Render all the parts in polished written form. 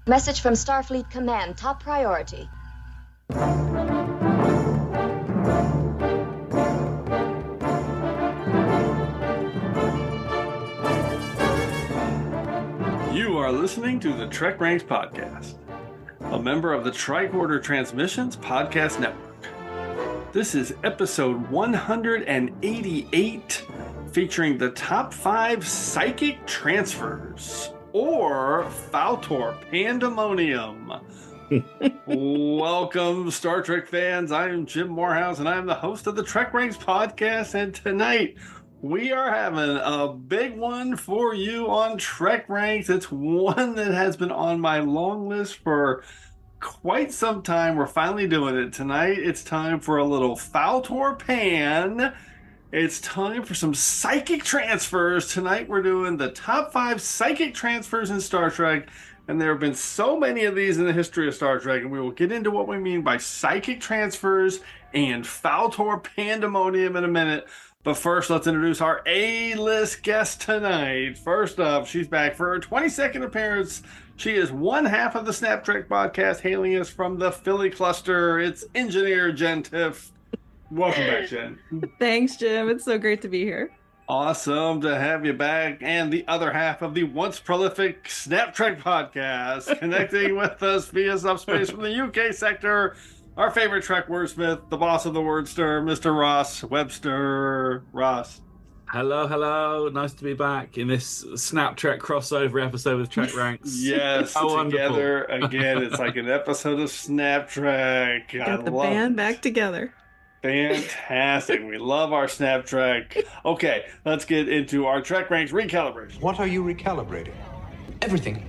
Message from Starfleet Command, top priority. You are listening to the TrekRanks podcast, a member of the Tricorder Transmissions Podcast Network. This is episode 188, featuring the top 5 psychic transfers, or Fal-tor-panDEMONIUM. Welcome, Star Trek fans. I am Jim Moorhouse, and I am the host of the TrekRanks podcast, and tonight we are having a big one for you on TrekRanks. It's one that has been on my long list for quite some time. We're finally doing it tonight. It's time for a little Fal-tor-pan. It's time for some psychic transfers. Tonight we're doing the top 5 psychic transfers in Star Trek, and there have been so many of these in the history of Star Trek, and we will get into what we mean by psychic transfers and Fal-tor-panDEMONIUM in a minute. But first, let's introduce our A-list guest tonight. First up, she's back for her 22nd appearance. She is one half of the Snap Trek podcast, hailing us from the Philly cluster. It's engineer Jenn Tifft. Welcome back, Jenn. Thanks, Jim. It's so great to be here. Awesome to have you back. And the other half of the once prolific Snap Trek podcast, connecting with us via subspace from the UK sector, our favorite Trek wordsmith, the boss of the wordster, Mr. Ross Webster. Ross. Hello. Nice to be back in this Snap Trek crossover episode with TrekRanks. Yes, together again. It's like an episode of Snap Trek. Got the band back together. Fantastic. We love our Snap Trek. Okay, let's get into our TrekRanks recalibration. What are you recalibrating? Everything.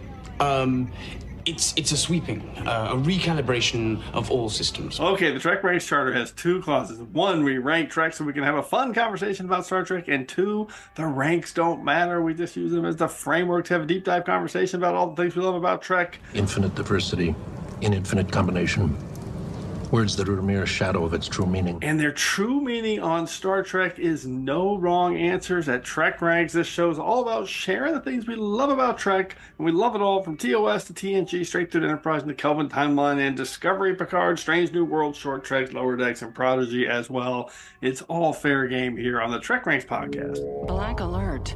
It's a sweeping, a recalibration of all systems. Okay, the TrekRanks charter has 2 clauses. 1, we rank Trek so we can have a fun conversation about Star Trek. And 2, the ranks don't matter. We just use them as the framework to have a deep dive conversation about all the things we love about Trek. Infinite diversity in infinite combination. Words that are a mere shadow of its true meaning. And their true meaning on Star Trek is no wrong answers at TrekRanks. This show is all about sharing the things we love about Trek, and we love it all from TOS to TNG, straight through to Enterprise and the Kelvin timeline, and Discovery, Picard, Strange New World, Short Trek, Lower Decks, and Prodigy as well. It's all fair game here on the TrekRanks podcast. Black alert.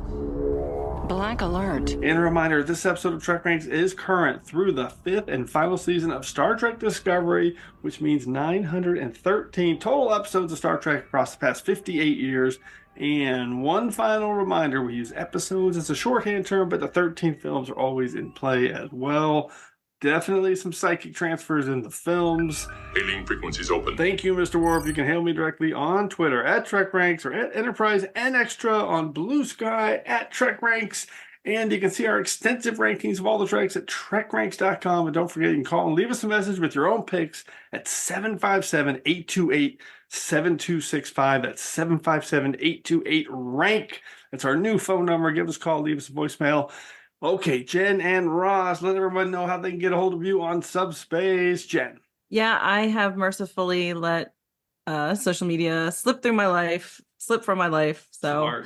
Black alert. And a reminder, this episode of TrekRanks is current through the 5th and final season of Star Trek Discovery, which means 913 total episodes of Star Trek across the past 58 years. And one final reminder, we use episodes as a shorthand term, but the 13 films are always in play as well. Definitely some psychic transfers in the films. Hailing frequencies open. Thank you, Mr. Worf. You can hail me directly on Twitter at TrekRanks or at Enterprise and Extra on Blue Sky at TrekRanks. And you can see our extensive rankings of all the Treks at TrekRanks.com. And don't forget, you can call and leave us a message with your own picks at 757-828-7265. That's 757-828-RANK. That's our new phone number. Give us a call, leave us a voicemail. Okay, Jenn and Ross, let everyone know how they can get a hold of you on Subspace. Jenn. Yeah, I have mercifully let social media slip from my life. So,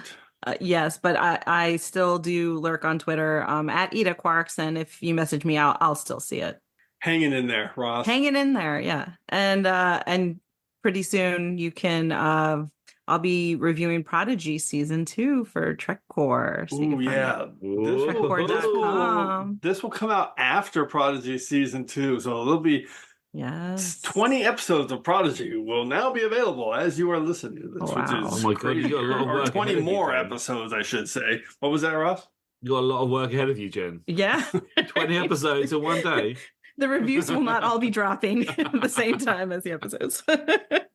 yes, but I still do lurk on Twitter at Eda Quarks, and if you message me out, I'll still see it. Hanging in there, Ross. Hanging in there, yeah. And pretty soon you can. I'll be reviewing Prodigy Season 2 for TrekCore. So TrekCore.com. This will come out after Prodigy Season 2, so there'll be 20 episodes of Prodigy will now be available as you are listening to this, which is my God, you got a lot of work 20 more you, episodes, I should say. What was that, Ross? You got a lot of work ahead of you, Jenn. Yeah. 20 episodes in one day. The reviews will not all be dropping at the same time as the episodes.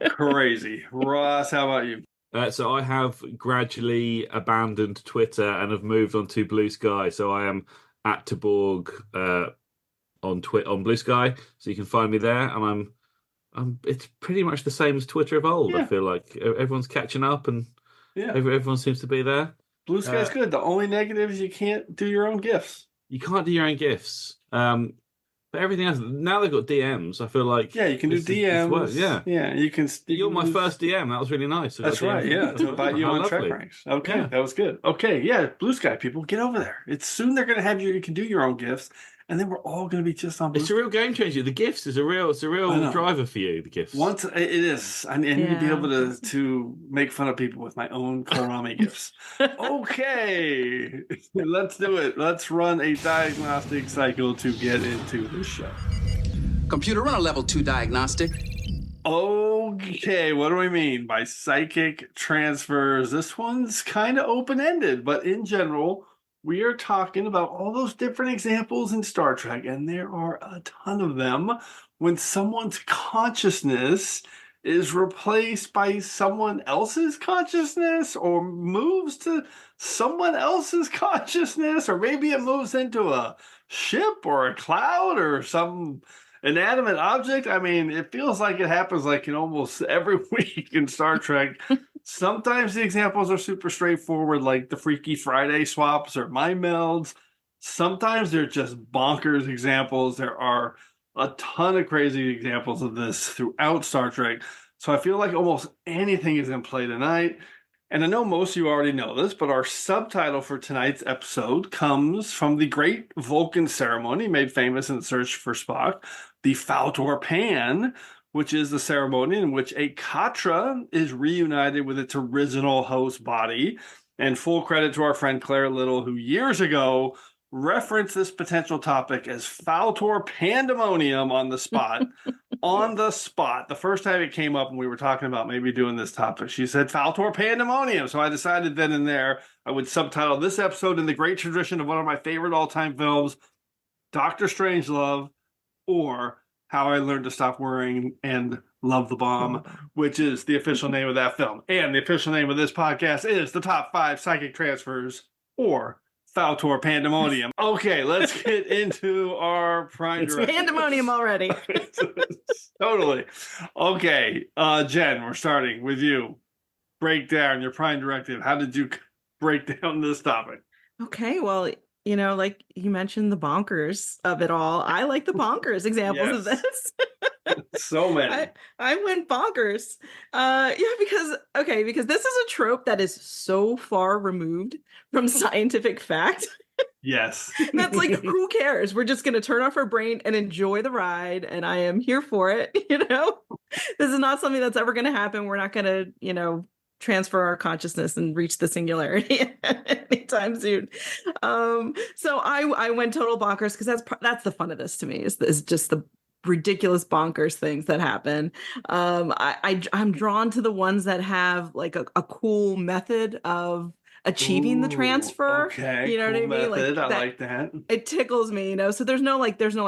Crazy. Ross, how about you? So I have gradually abandoned Twitter and have moved on to Blue Sky. So I am at Taborg on Blue Sky. So you can find me there. And it's pretty much the same as Twitter of old. Yeah. I feel like everyone's catching up and everyone seems to be there. Blue Sky's good. The only negative is you can't do your own GIFs. You can't do your own GIFs. But everything else, now they've got DMs. I feel like you can do DMs. You can. You're my first DM. That was really nice. That's right. Yeah, to invite you on TrekRanks. Okay, that was good. Okay, Blue Sky people, get over there. It's soon they're going to have you. You can do your own GIFs, and then we're all going to be just on blue. It's a real game changer. The GIFs is a real driver for you, the GIFs. Once it is. I need to be able to make fun of people with my own kohlrabi GIFs. Okay, let's do it. Let's run a diagnostic cycle to get into the show. Computer, run a level 2 diagnostic. Okay, what do we mean by psychic transfers? This one's kind of open-ended, but in general, we are talking about all those different examples in Star Trek, and there are a ton of them when someone's consciousness is replaced by someone else's consciousness or moves to someone else's consciousness, or maybe it moves into a ship or a cloud or some inanimate object. I mean, it feels like it happens like in almost every week in Star Trek. Sometimes the examples are super straightforward, like the Freaky Friday swaps or mind melds. Sometimes they're just bonkers examples. There are a ton of crazy examples of this throughout Star Trek. So I feel like almost anything is in play tonight. And I know most of you already know this, but our subtitle for tonight's episode comes from the great Vulcan ceremony made famous in the Search for Spock, the Fal-tor-pan, which is the ceremony in which a Katra is reunited with its original host body. And full credit to our friend Claire Little, who years ago referenced this potential topic as Fal-tor-panDEMONIUM on the spot. On the spot. The first time it came up and we were talking about maybe doing this topic, she said Fal-tor-panDEMONIUM. So I decided then and there I would subtitle this episode in the great tradition of one of my favorite all-time films, Dr. Strangelove, or How I Learned to Stop Worrying and Love the Bomb, which is the official name of that film. And the official name of this podcast is The Top 5 Psychic Transfers, or Fal-tor-panDEMONIUM. Okay, let's get into our prime directive. It's pandemonium already. Totally. Okay, Jen, we're starting with you. Break down your prime directive. How did you break down this topic? Okay, well, you know, like you mentioned the bonkers of it all. I like the bonkers examples of this. So many. I went bonkers. Because this is a trope that is so far removed from scientific fact. Yes. That's like, who cares? We're just going to turn off our brain and enjoy the ride. And I am here for it. You know, this is not something that's ever going to happen. We're not going to, you know, transfer our consciousness and reach the singularity anytime soon. So I went total bonkers because that's the fun of this to me is just the ridiculous bonkers things that happen. I'm drawn to the ones that have like a cool method of achieving the transfer. Okay, you know cool what I mean? Method. I like that. It tickles me, you know. So there's no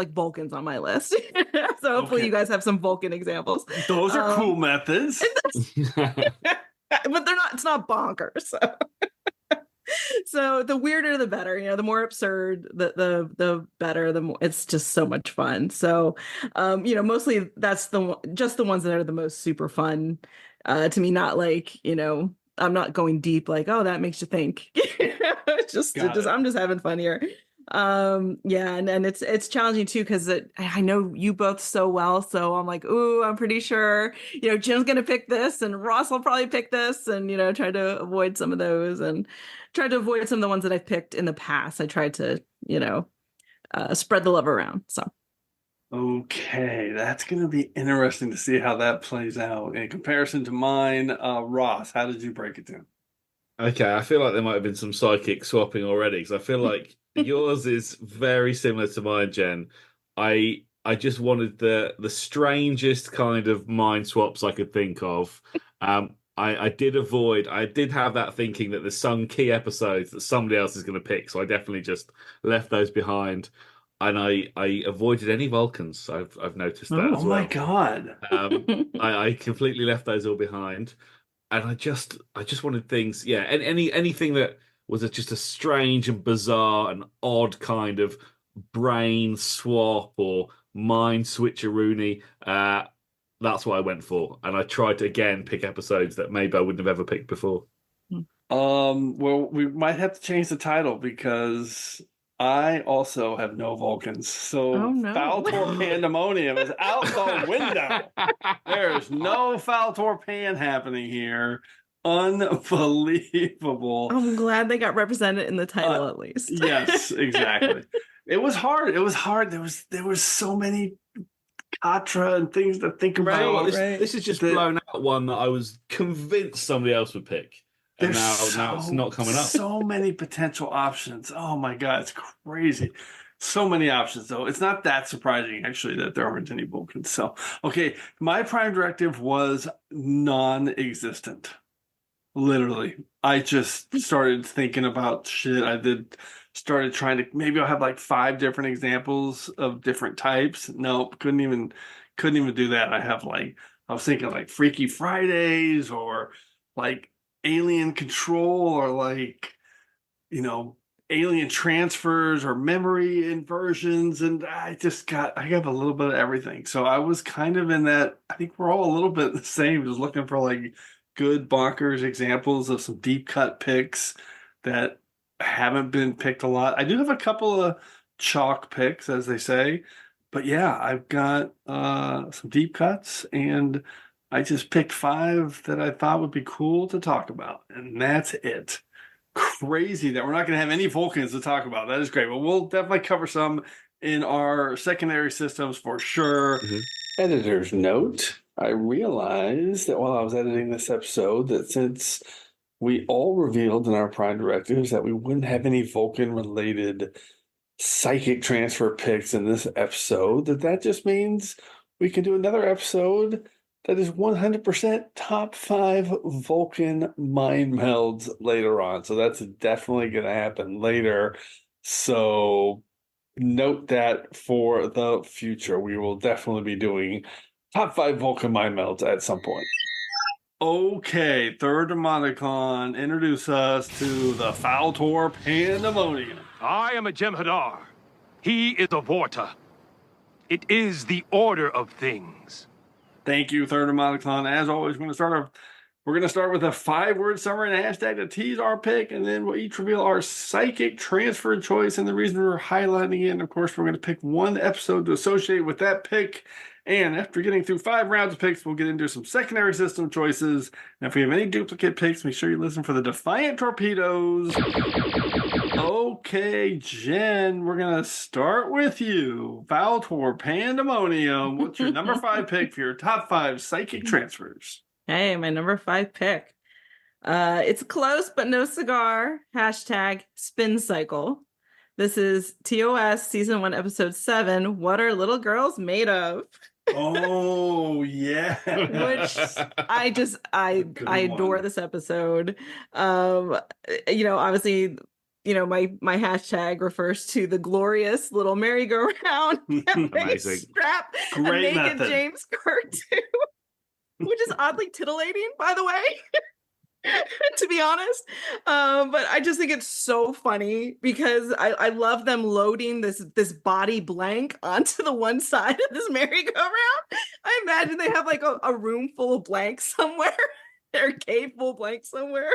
Vulcans on my list. So hopefully you guys have some Vulcan examples. Those are cool methods. But it's not bonkers. So the weirder the better, you know, the more absurd the better, the more it's just so much fun. So you know, mostly that's just the ones that are the most super fun to me, not like, you know, I'm not going deep like, oh, that makes you think. I'm just having fun here. Yeah, and it's challenging too because I know you both so well, so I'm like, ooh, I'm pretty sure, you know, Jim's gonna pick this and Ross will probably pick this, and you know, try to avoid some of those and try to avoid some of the ones that I've picked in the past. I tried to, you know, spread the love around. So okay, that's gonna be interesting to see how that plays out in comparison to mine. Ross, how did you break it down? Okay, I feel like there might have been some psychic swapping already because I feel like yours is very similar to mine, Jen. I just wanted the strangest kind of mind swaps I could think of. I did have that thinking that there's some key episodes that somebody else is going to pick, so I definitely just left those behind. And I avoided any Vulcans. I've noticed that as well. Oh my god! I completely left those all behind. And I just wanted things, yeah, and anything that was just a strange and bizarre and odd kind of brain swap or mind switcheroony. That's what I went for, and I tried to again pick episodes that maybe I wouldn't have ever picked before. Well, we might have to change the title because I also have no Vulcans. So Fal-tor-panDEMONIUM is out the window. There's no Fal-tor-pan happening here. Unbelievable. I'm glad they got represented in the title at least. Yes, exactly. It was hard. There was so many Contra and things to think about. This is just blown out one that I was convinced somebody else would pick. And now it's not coming up. So many potential options. Oh my God, it's crazy. So many options, though. It's not that surprising, actually, that there aren't any Vulcans. So, okay, my prime directive was non-existent. Literally. I just started thinking about shit. Started trying to, maybe I'll have like 5 different examples of different types. Nope, couldn't even do that. I was thinking like Freaky Fridays or like alien control or like, alien transfers or memory inversions, and I have a little bit of everything. So I was kind of in that. I think we're all a little bit the same, just looking for like good bonkers examples of some deep cut picks that haven't been picked a lot. I do have a couple of chalk picks, as they say, but yeah, I've got some deep cuts, and I just picked 5 that I thought would be cool to talk about, and that's it. Crazy that we're not going to have any Vulcans to talk about. That is great. But we'll definitely cover some in our secondary systems for sure. Mm-hmm. Editor's note. I realized that while I was editing this episode that since we all revealed in our prime directives that we wouldn't have any Vulcan-related psychic transfer picks in this episode, that just means we can do another episode that is 100% top 5 Vulcan mind melds later on. So that's definitely going to happen later. So note that for the future. We will definitely be doing top 5 Vulcan mind melds at some point. Okay, third Demonicon, introduce us to the Fal-tor-panDEMONIUM. I am a Jem'Hadar. He is a Vorta. It is the order of things. Thank you, third Demonicon. As always, we're going to start with a 5-word summary and a hashtag to tease our pick, and then we'll each reveal our psychic transfer choice and the reason we're highlighting it. And of course, we're going to pick one episode to associate with that pick. And after getting through 5 rounds of picks, we'll get into some secondary system choices. And if we have any duplicate picks, make sure you listen for the Defiant Torpedoes. Okay, Jen, we're going to start with you. Fal-tor-panDEMONIUM. What's your number 5 pick for your top 5 psychic transfers? Hey, my number 5 pick. It's close, but no cigar. Hashtag spin cycle. This is TOS season 1, episode 7. What are little girls made of? Oh yeah. Which I adore this episode. Obviously, my hashtag refers to the glorious little merry-go-round strap Great naked method. James Kirk too, which is oddly titillating, by the way. To be honest, but I just think it's so funny because I love them loading this body blank onto the one side of this merry-go-round. I imagine they have like a room full of blanks somewhere, or a cave full of blanks somewhere.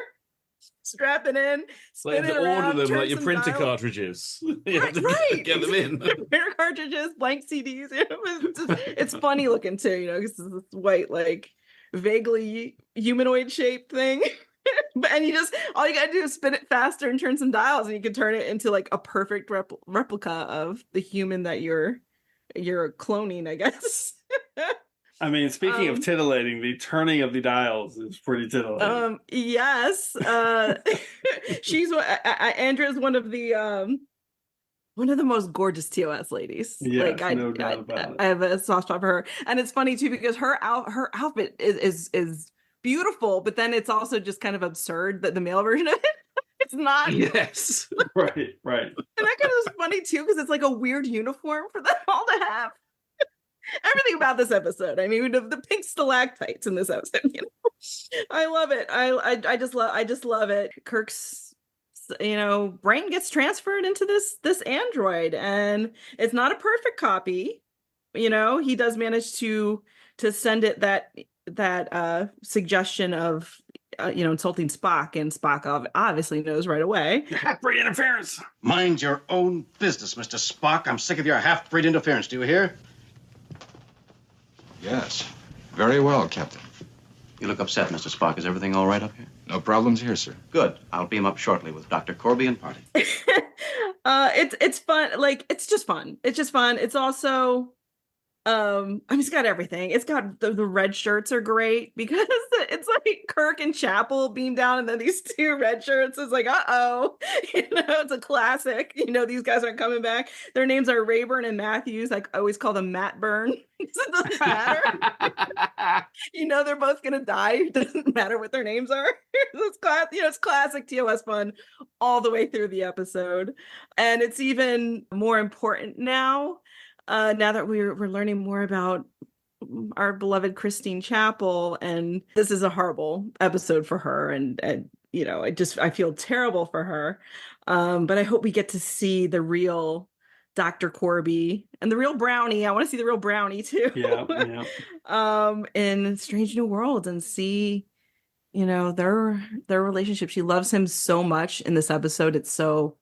Strap it in, spin it around, order them like your printer dial. Cartridges. Right. Get them in. Printer cartridges, blank CDs. It's funny looking too, because it's this white, like vaguely humanoid shaped thing. And all you gotta do is spin it faster and turn some dials, and you can turn it into like a perfect replica of the human that you're cloning, I guess. I mean, speaking of titillating, the turning of the dials is pretty titillating. Yes. She's Andrea's one of the most gorgeous TOS ladies. Yes, no doubt about it. I have a soft spot for her, and it's funny too because her outfit is beautiful, but then it's also just kind of absurd that the male version of it. It's not. Yes. Right. And that kind of is funny too because it's like a weird uniform for them all to have. Everything about this episode. I mean, the pink stalactites in this episode. I love it. I just love it. Kirk's brain gets transferred into this android, and it's not a perfect copy. He does manage to send it that suggestion of insulting Spock, and Spock obviously knows right away. Half-breed interference. Mind your own business, Mr. Spock. I'm sick of your half-breed interference. Do you hear? Yes. Very well, Captain. You look upset, Mr. Spock. Is everything all right up here? No problems here, sir. Good. I'll beam up shortly with Dr. Corby and party. It's fun. Like, it's just fun. It's just fun. It's also I mean, it's got everything. It's got the red shirts are great because it's like Kirk and Chapel beam down, and then these two red shirts. It's like, it's a classic. These guys aren't coming back. Their names are Rayburn and Matthews. I always call them Matt Burn. It doesn't matter. They're both gonna die. It doesn't matter what their names are. It's classic TOS fun all the way through the episode, and it's even more important now that we're learning more about our beloved Christine Chapel, and this is a horrible episode for her, and I feel terrible for her, but I hope we get to see the real Dr. Corby and the real Brownie. I want to see the real Brownie too. In Strange New Worlds, and see their relationship. She loves him so much in this episode. It's so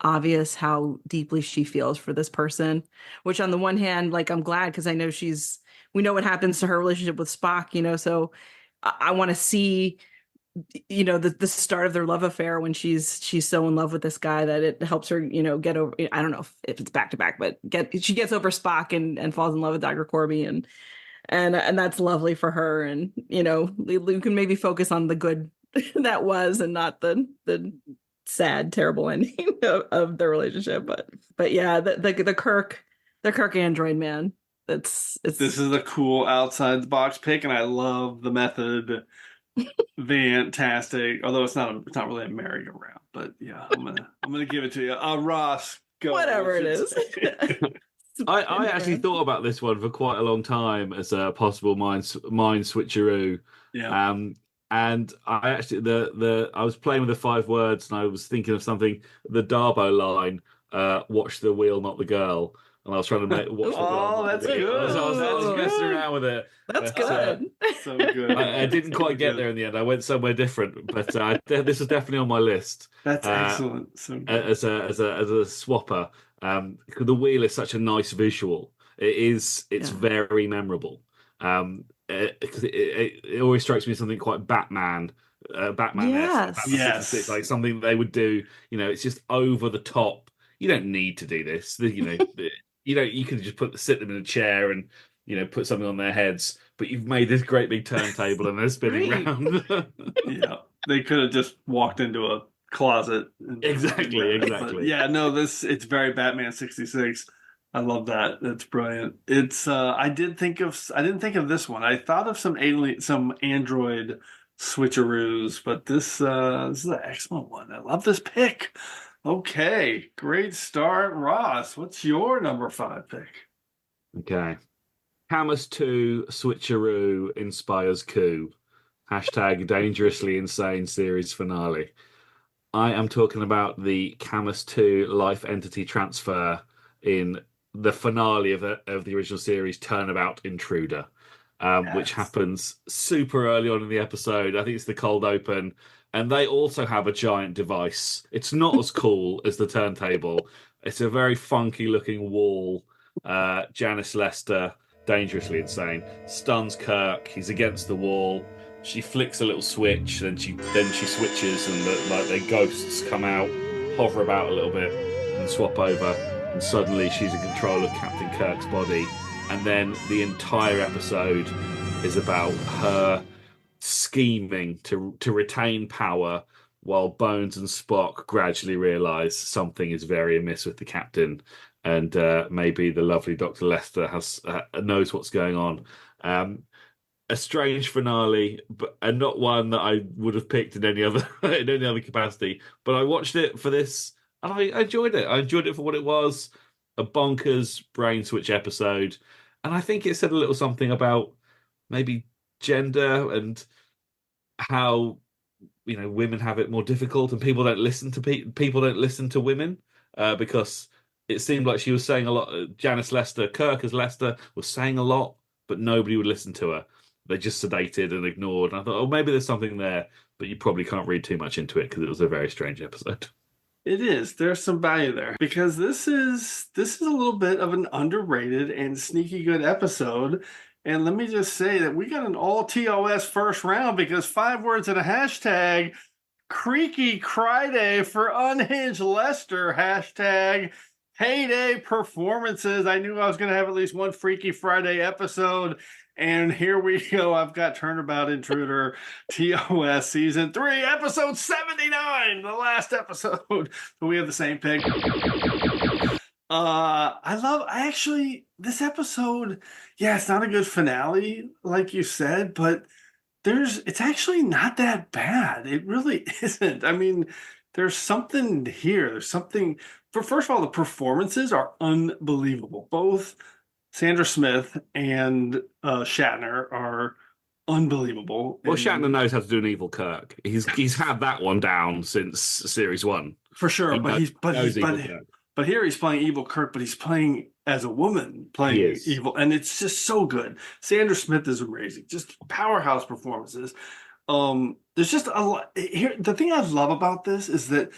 obvious how deeply she feels for this person, which on the one hand, like, I'm glad, because I know we know what happens to her relationship with Spock, so I want to see the start of their love affair when she's so in love with this guy that it helps her get over, I don't know if it's back to back, but she gets over Spock and falls in love with Dr. Corby, and that's lovely for her, and we can maybe focus on the good that was, and not the sad, terrible ending of the relationship. But yeah, the Kirk android man. This is a cool outside the box pick, and I love the method. Fantastic. Although it's not really a merry-go-round, but yeah, I'm gonna give it to you. Ross, go. Whatever it is. I actually thought about this one for quite a long time as a possible mind switcheroo. Yeah. And I actually I was playing with the 5 words, and I was thinking of something. The Darbo line, "Watch the wheel, not the girl," and I was trying to make watch the wheel. Oh, that's good. I was messing around with it. That's good. So good. I didn't quite get there in the end. I went somewhere different, but this is definitely on my list. That's excellent. So good. As a swapper, the wheel is such a nice visual. It's very memorable. Because it always strikes me as something quite Batman. Yes. Like something they would do. It's just over the top. You don't need to do this. You could just sit them in a chair and put something on their heads. But you've made this great big turntable and they're spinning around. Yeah, they could have just walked into a closet. Exactly. But yeah, no, it's very Batman 66. I love that. That's brilliant. It's I didn't think of this one. I thought of some Android switcheroos, but this is an excellent one. I love this pick. Okay, great start, Ross. What's your number 5 pick? Okay, Camus 2 switcheroo inspires coup. # dangerously insane series finale. I am talking about the Camus 2 life entity transfer in the finale of the original series, Turnabout Intruder, which happens super early on in the episode. I think it's the cold open, and they also have a giant device. It's not as cool as the turntable. It's a very funky looking wall. Janice Lester, dangerously insane, stuns Kirk. He's against the wall. She flicks a little switch, then she switches, and the ghosts come out, hover about a little bit, and swap over. And suddenly she's in control of Captain Kirk's body. And then the entire episode is about her scheming to retain power, while Bones and Spock gradually realise something is very amiss with the captain, and maybe the lovely Dr. Lester knows what's going on. A strange finale, and not one that I would have picked in any other capacity. But I watched it for this. And I enjoyed it. I enjoyed it for what it was, a bonkers brain switch episode. And I think it said a little something about maybe gender and how women have it more difficult, and people don't listen to women because it seemed like she was saying a lot. Janice Lester, Kirk as Lester, was saying a lot, but nobody would listen to her. They just sedated and ignored. And I thought, maybe there's something there, but you probably can't read too much into it because it was a very strange episode. It is. There's some value there, because this is a little bit of an underrated and sneaky good episode. And let me just say that we got an all TOS first round, because 5 words and a hashtag Creaky Friday for Unhinged Lester. Hashtag Heyday Performances. I knew I was going to have at least one Freaky Friday episode. And here we go. I've got Turnabout Intruder, TOS Season 3, Episode 79, the last episode. So we have the same pick. This episode, yeah, it's not a good finale, like you said, but it's actually not that bad. It really isn't. I mean, there's something here. There's something, first of all, the performances are unbelievable. Both Sandra Smith and Shatner are unbelievable. Well, Shatner knows how to do an evil Kirk. He's had that one down since series 1. For sure, but here he's playing evil Kirk, but he's playing as a woman playing evil, and it's just so good. Sandra Smith is amazing, just powerhouse performances. There's just a lot here. The thing I love about this is that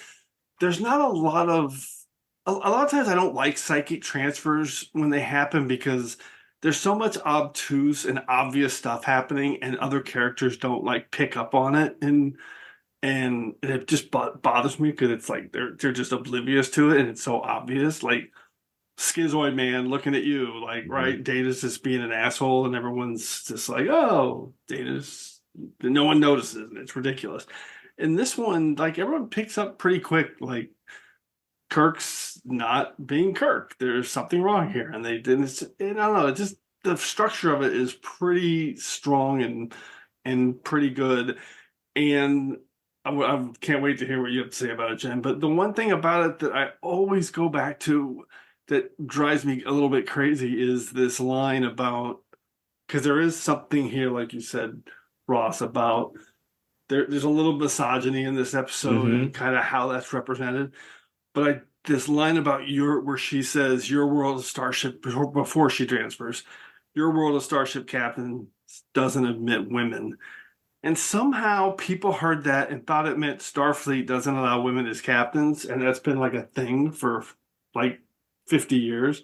there's not a lot of times I don't like psychic transfers when they happen because there's so much obtuse and obvious stuff happening, and other characters don't like pick up on it, and it just bothers me because it's like they're just oblivious to it, and it's so obvious. Like Schizoid Man looking at you, like, right? Data's just being an asshole, and everyone's just like, oh, Data's, no one notices, and it's ridiculous. In this one, like, everyone picks up pretty quick, like, Kirk's not being Kirk. There's something wrong here, and they didn't. And I don't know. It just, the structure of it is pretty strong and pretty good, and I can't wait to hear what you have to say about it, Jen. But the one thing about it that I always go back to that drives me a little bit crazy is this line about, because there is something here, like you said, Ross, about there's a little misogyny in this episode and kind of how that's represented. But this line about where she says, your world of Starship, before she transfers, your world of Starship captain doesn't admit women. And somehow people heard that and thought it meant Starfleet doesn't allow women as captains. And that's been like a thing for like 50 years.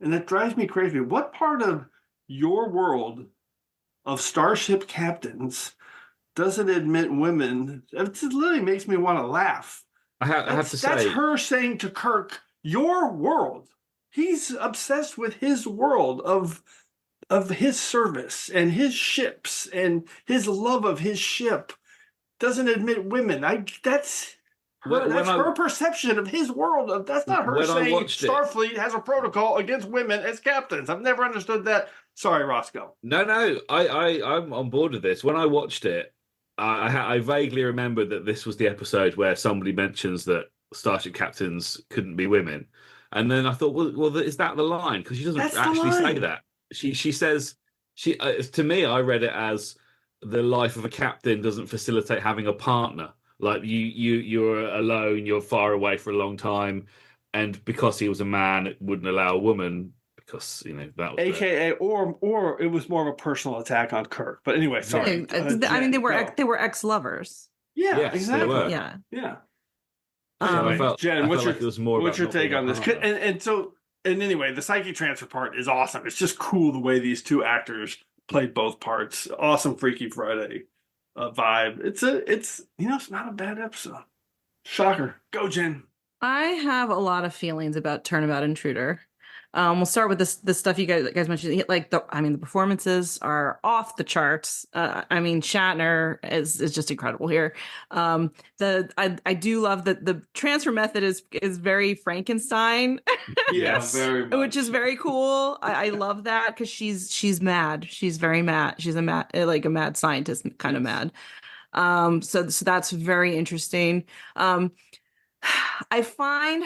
And that drives me crazy. What part of your world of Starship captains doesn't admit women? It literally makes me want to laugh. I have to say, that's her saying to Kirk, your world. He's obsessed with his world of his service and his ships and his love of his ship. Doesn't admit women. That's her perception of his world. That's not her saying Starfleet has a protocol against women as captains. I've never understood that. Sorry, Roscoe. No, I'm on board with this. When I watched it, I vaguely remembered that this was the episode where somebody mentions that Starship captains couldn't be women. And then I thought, well, is that the line? Because she doesn't actually say that. She says, to me, I read it as the life of a captain doesn't facilitate having a partner. Like you're alone, you're far away for a long time. And because he was a man, it wouldn't allow a woman because, that was AKA, or it was more of a personal attack on Kirk. But anyway, sorry. I mean, they were ex-lovers. Yeah, yes, exactly. Yeah. Jen, what's your take on this? And anyway, the psychic transfer part is awesome. It's just cool the way these two actors played both parts. Awesome Freaky Friday vibe. It's not a bad episode. Shocker. Go, Jen. I have a lot of feelings about Turnabout Intruder. We'll start with this stuff you guys mentioned. The performances are off the charts. Shatner is just incredible here. I do love that the transfer method is very Frankenstein. Yes, very much. Which is very cool. I love that because she's mad. She's very mad. She's a mad scientist kind of mad. So that's very interesting. I find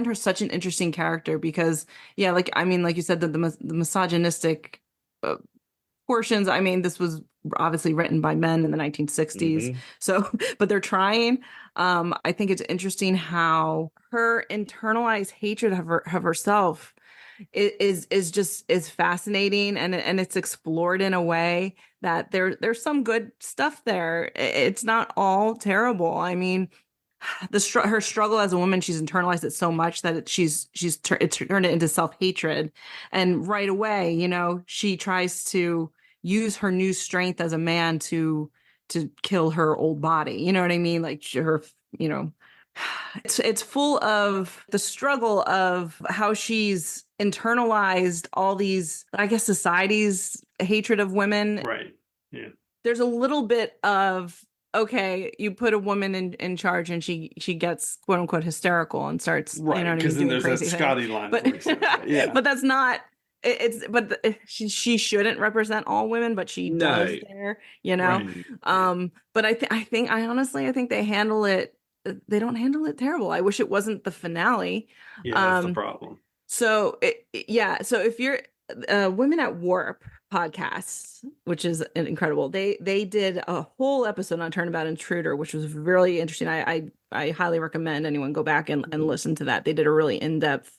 her such an interesting character because, like you said, the misogynistic portions. This was obviously written by men in the 1960s. So, but they're trying. I think it's interesting how her internalized hatred of herself is fascinating, and it's explored in a way that there's some good stuff there. It's not all terrible. Her struggle as a woman, she's internalized it so much that it's turned it into self-hatred, and right away, she tries to use her new strength as a man to to kill her old body. You know what I mean? Like her, you know, it's full of the struggle of how she's internalized all these, I guess, society's hatred of women. Right. Yeah. There's a little bit of, okay, you put a woman in charge and she gets quote unquote hysterical and starts, right. You know what I mean? Because then there's that things. Scotty line. But, yeah. but that's not, she shouldn't represent all women, but she does there, you know? Right. But I honestly think they handle it, they don't handle it terrible. I wish it wasn't the finale. Yeah, that's the problem. So so if you're Women at Warp podcast, which is incredible, they did a whole episode on Turnabout Intruder, which was really interesting. I highly recommend anyone go back and listen to that. They did a really in-depth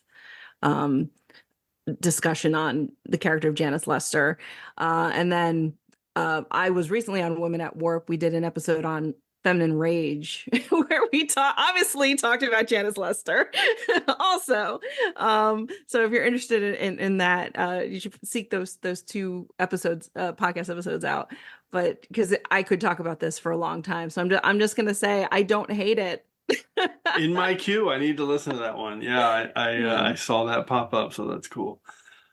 discussion on the character of Janice Lester, and then I was recently on Women at Warp. We did an episode on Feminine Rage, where we obviously talked about Janice Lester also. So if you're interested in that, you should seek those two episodes, podcast episodes out. But because I could talk about this for a long time, so I'm just gonna say I don't hate it. In my queue, I need to listen to that one. Yeah, I saw that pop up, so that's cool.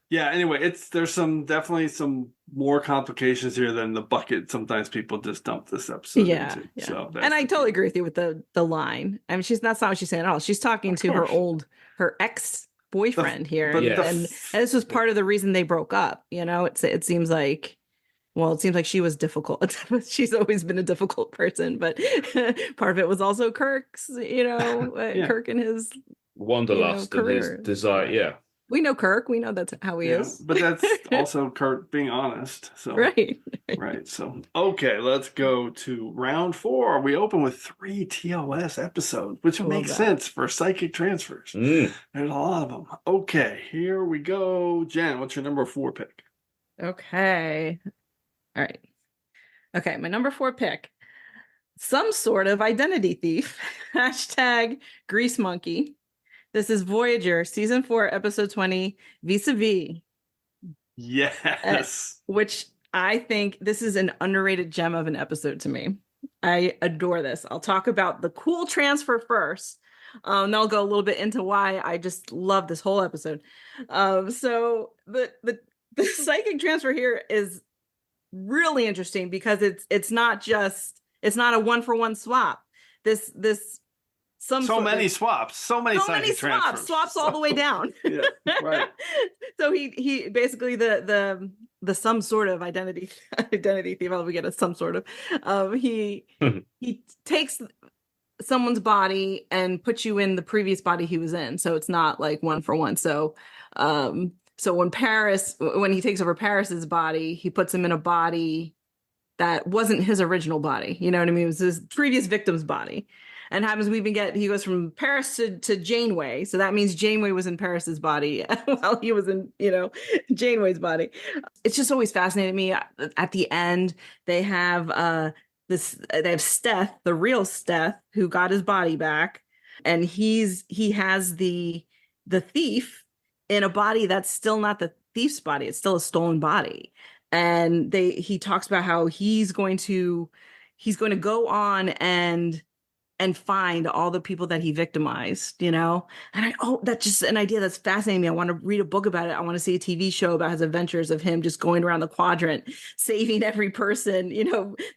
Yeah. Anyway, there's definitely some more complications here than the bucket sometimes people just dump this episode into. Yeah. So and I totally agree with you with the line. I mean, that's not what she's saying at all. She's talking to her ex-boyfriend here, and this was part of the reason they broke up. You know, it seems like. Well, it seems like she was difficult. She's always been a difficult person, but part of it was also Kirk's, Kirk and his wanderlust and his desire. Yeah. We know Kirk. We know that's how he is. But that's also Kirk being honest. So right. So, okay, let's go to round 4. We open with 3 TOS episodes, which makes sense for psychic transfers. There's a lot of them. Okay, here we go. Jen, what's your number 4 pick? Okay. All right. Okay, my number 4 pick. Some sort of identity thief. # Grease Monkey. This is Voyager, season 4, episode 20, Vis-a-Vis. Yes. Which I think this is an underrated gem of an episode to me. I adore this. I'll talk about the cool transfer first. And I'll go a little bit into why I just love this whole episode. So the psychic transfer here is really interesting because it's not a 1-for-1 swap. So many swaps, so many swaps all the way down. Yeah, right. So he basically the some sort of identity thief. We get a some sort of he takes someone's body and puts you in the previous body he was in. So it's not like 1-for-1. So when he takes over Paris's body, he puts him in a body that wasn't his original body. You know what I mean? It was his previous victim's body. And happens he goes from Paris to Janeway. So that means Janeway was in Paris's body while he was in, Janeway's body. It's just always fascinated me. At the end, they have Steth, the real Steth, who got his body back. And he has the thief in a body that's still not the thief's body. It's still a stolen body. And he talks about how he's going to go on and find all the people that he victimized, and that's just an idea that's fascinating me. I want to read a book about it. I want to see a TV show about his adventures of him just going around the quadrant, saving every person,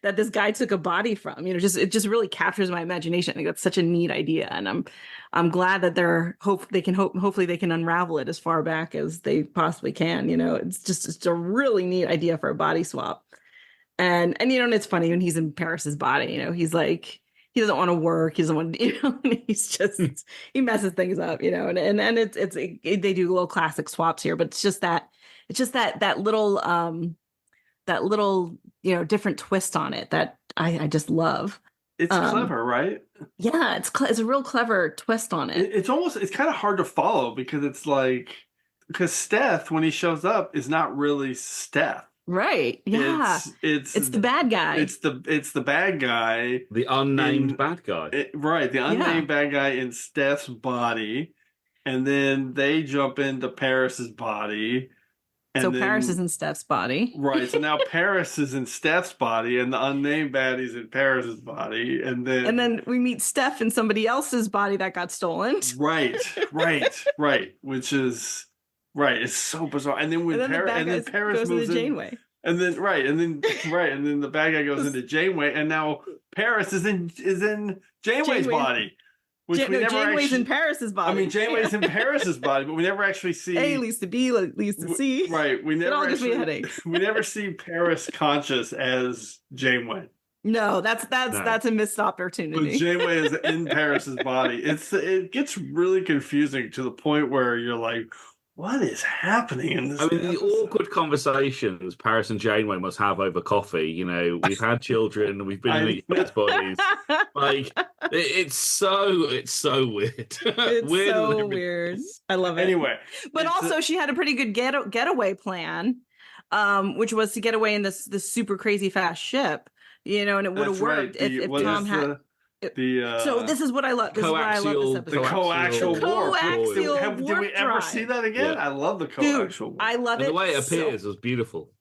that this guy took a body from, it just really captures my imagination. I think that's such a neat idea. And I'm glad that hopefully they can unravel it as far back as they possibly can. It's a really neat idea for a body swap. And it's funny when he's in Paris's body, he's like, he doesn't want to work. He doesn't want to, he's just, he messes things up, and they do little classic swaps here, but it's just that little, different twist on it that I just love. It's clever, right? Yeah. It's a real clever twist on it. It's kind of hard to follow because because Steth, when he shows up, is not really Steth. Right. Yeah. It's the bad guy. It's the bad guy. The unnamed bad guy. Right. The unnamed bad guy in Steth's body. And then they jump into Paris's body. And so then, Paris is in Steph's body. Right. So now Paris is in Steph's body and the unnamed baddie's in Paris's body. And then we meet Steph in somebody else's body that got stolen. Right. Which is right. It's so bizarre. And then when Paris goes moves into in, Janeway. and then the bad guy goes into Janeway, and now Paris is in Janeway's body. Janeway's in Paris's body. I mean, Janeway's in Paris's body, but we never actually see A leads to B leads to C. Right. We never gives me a headache. We never see Paris conscious as Janeway. No, that's a missed opportunity. But Janeway is in Paris's body. It gets really confusing to the point where you're like, what is happening in this? I mean, the awkward conversations Paris and Janeway must have over coffee. You know, we've had children, we've been in each other's bodies. Like, it's so weird. It's so weird. I love it. Anyway, but also she had a pretty good getaway plan, which was to get away in this super crazy fast ship. You know, and it would have worked if Tom had. So this is what I love. This is why I love this episode. The coaxial warp. Did we ever see that again? Yeah. I love the coaxial warp. I love it. The way it appears is beautiful.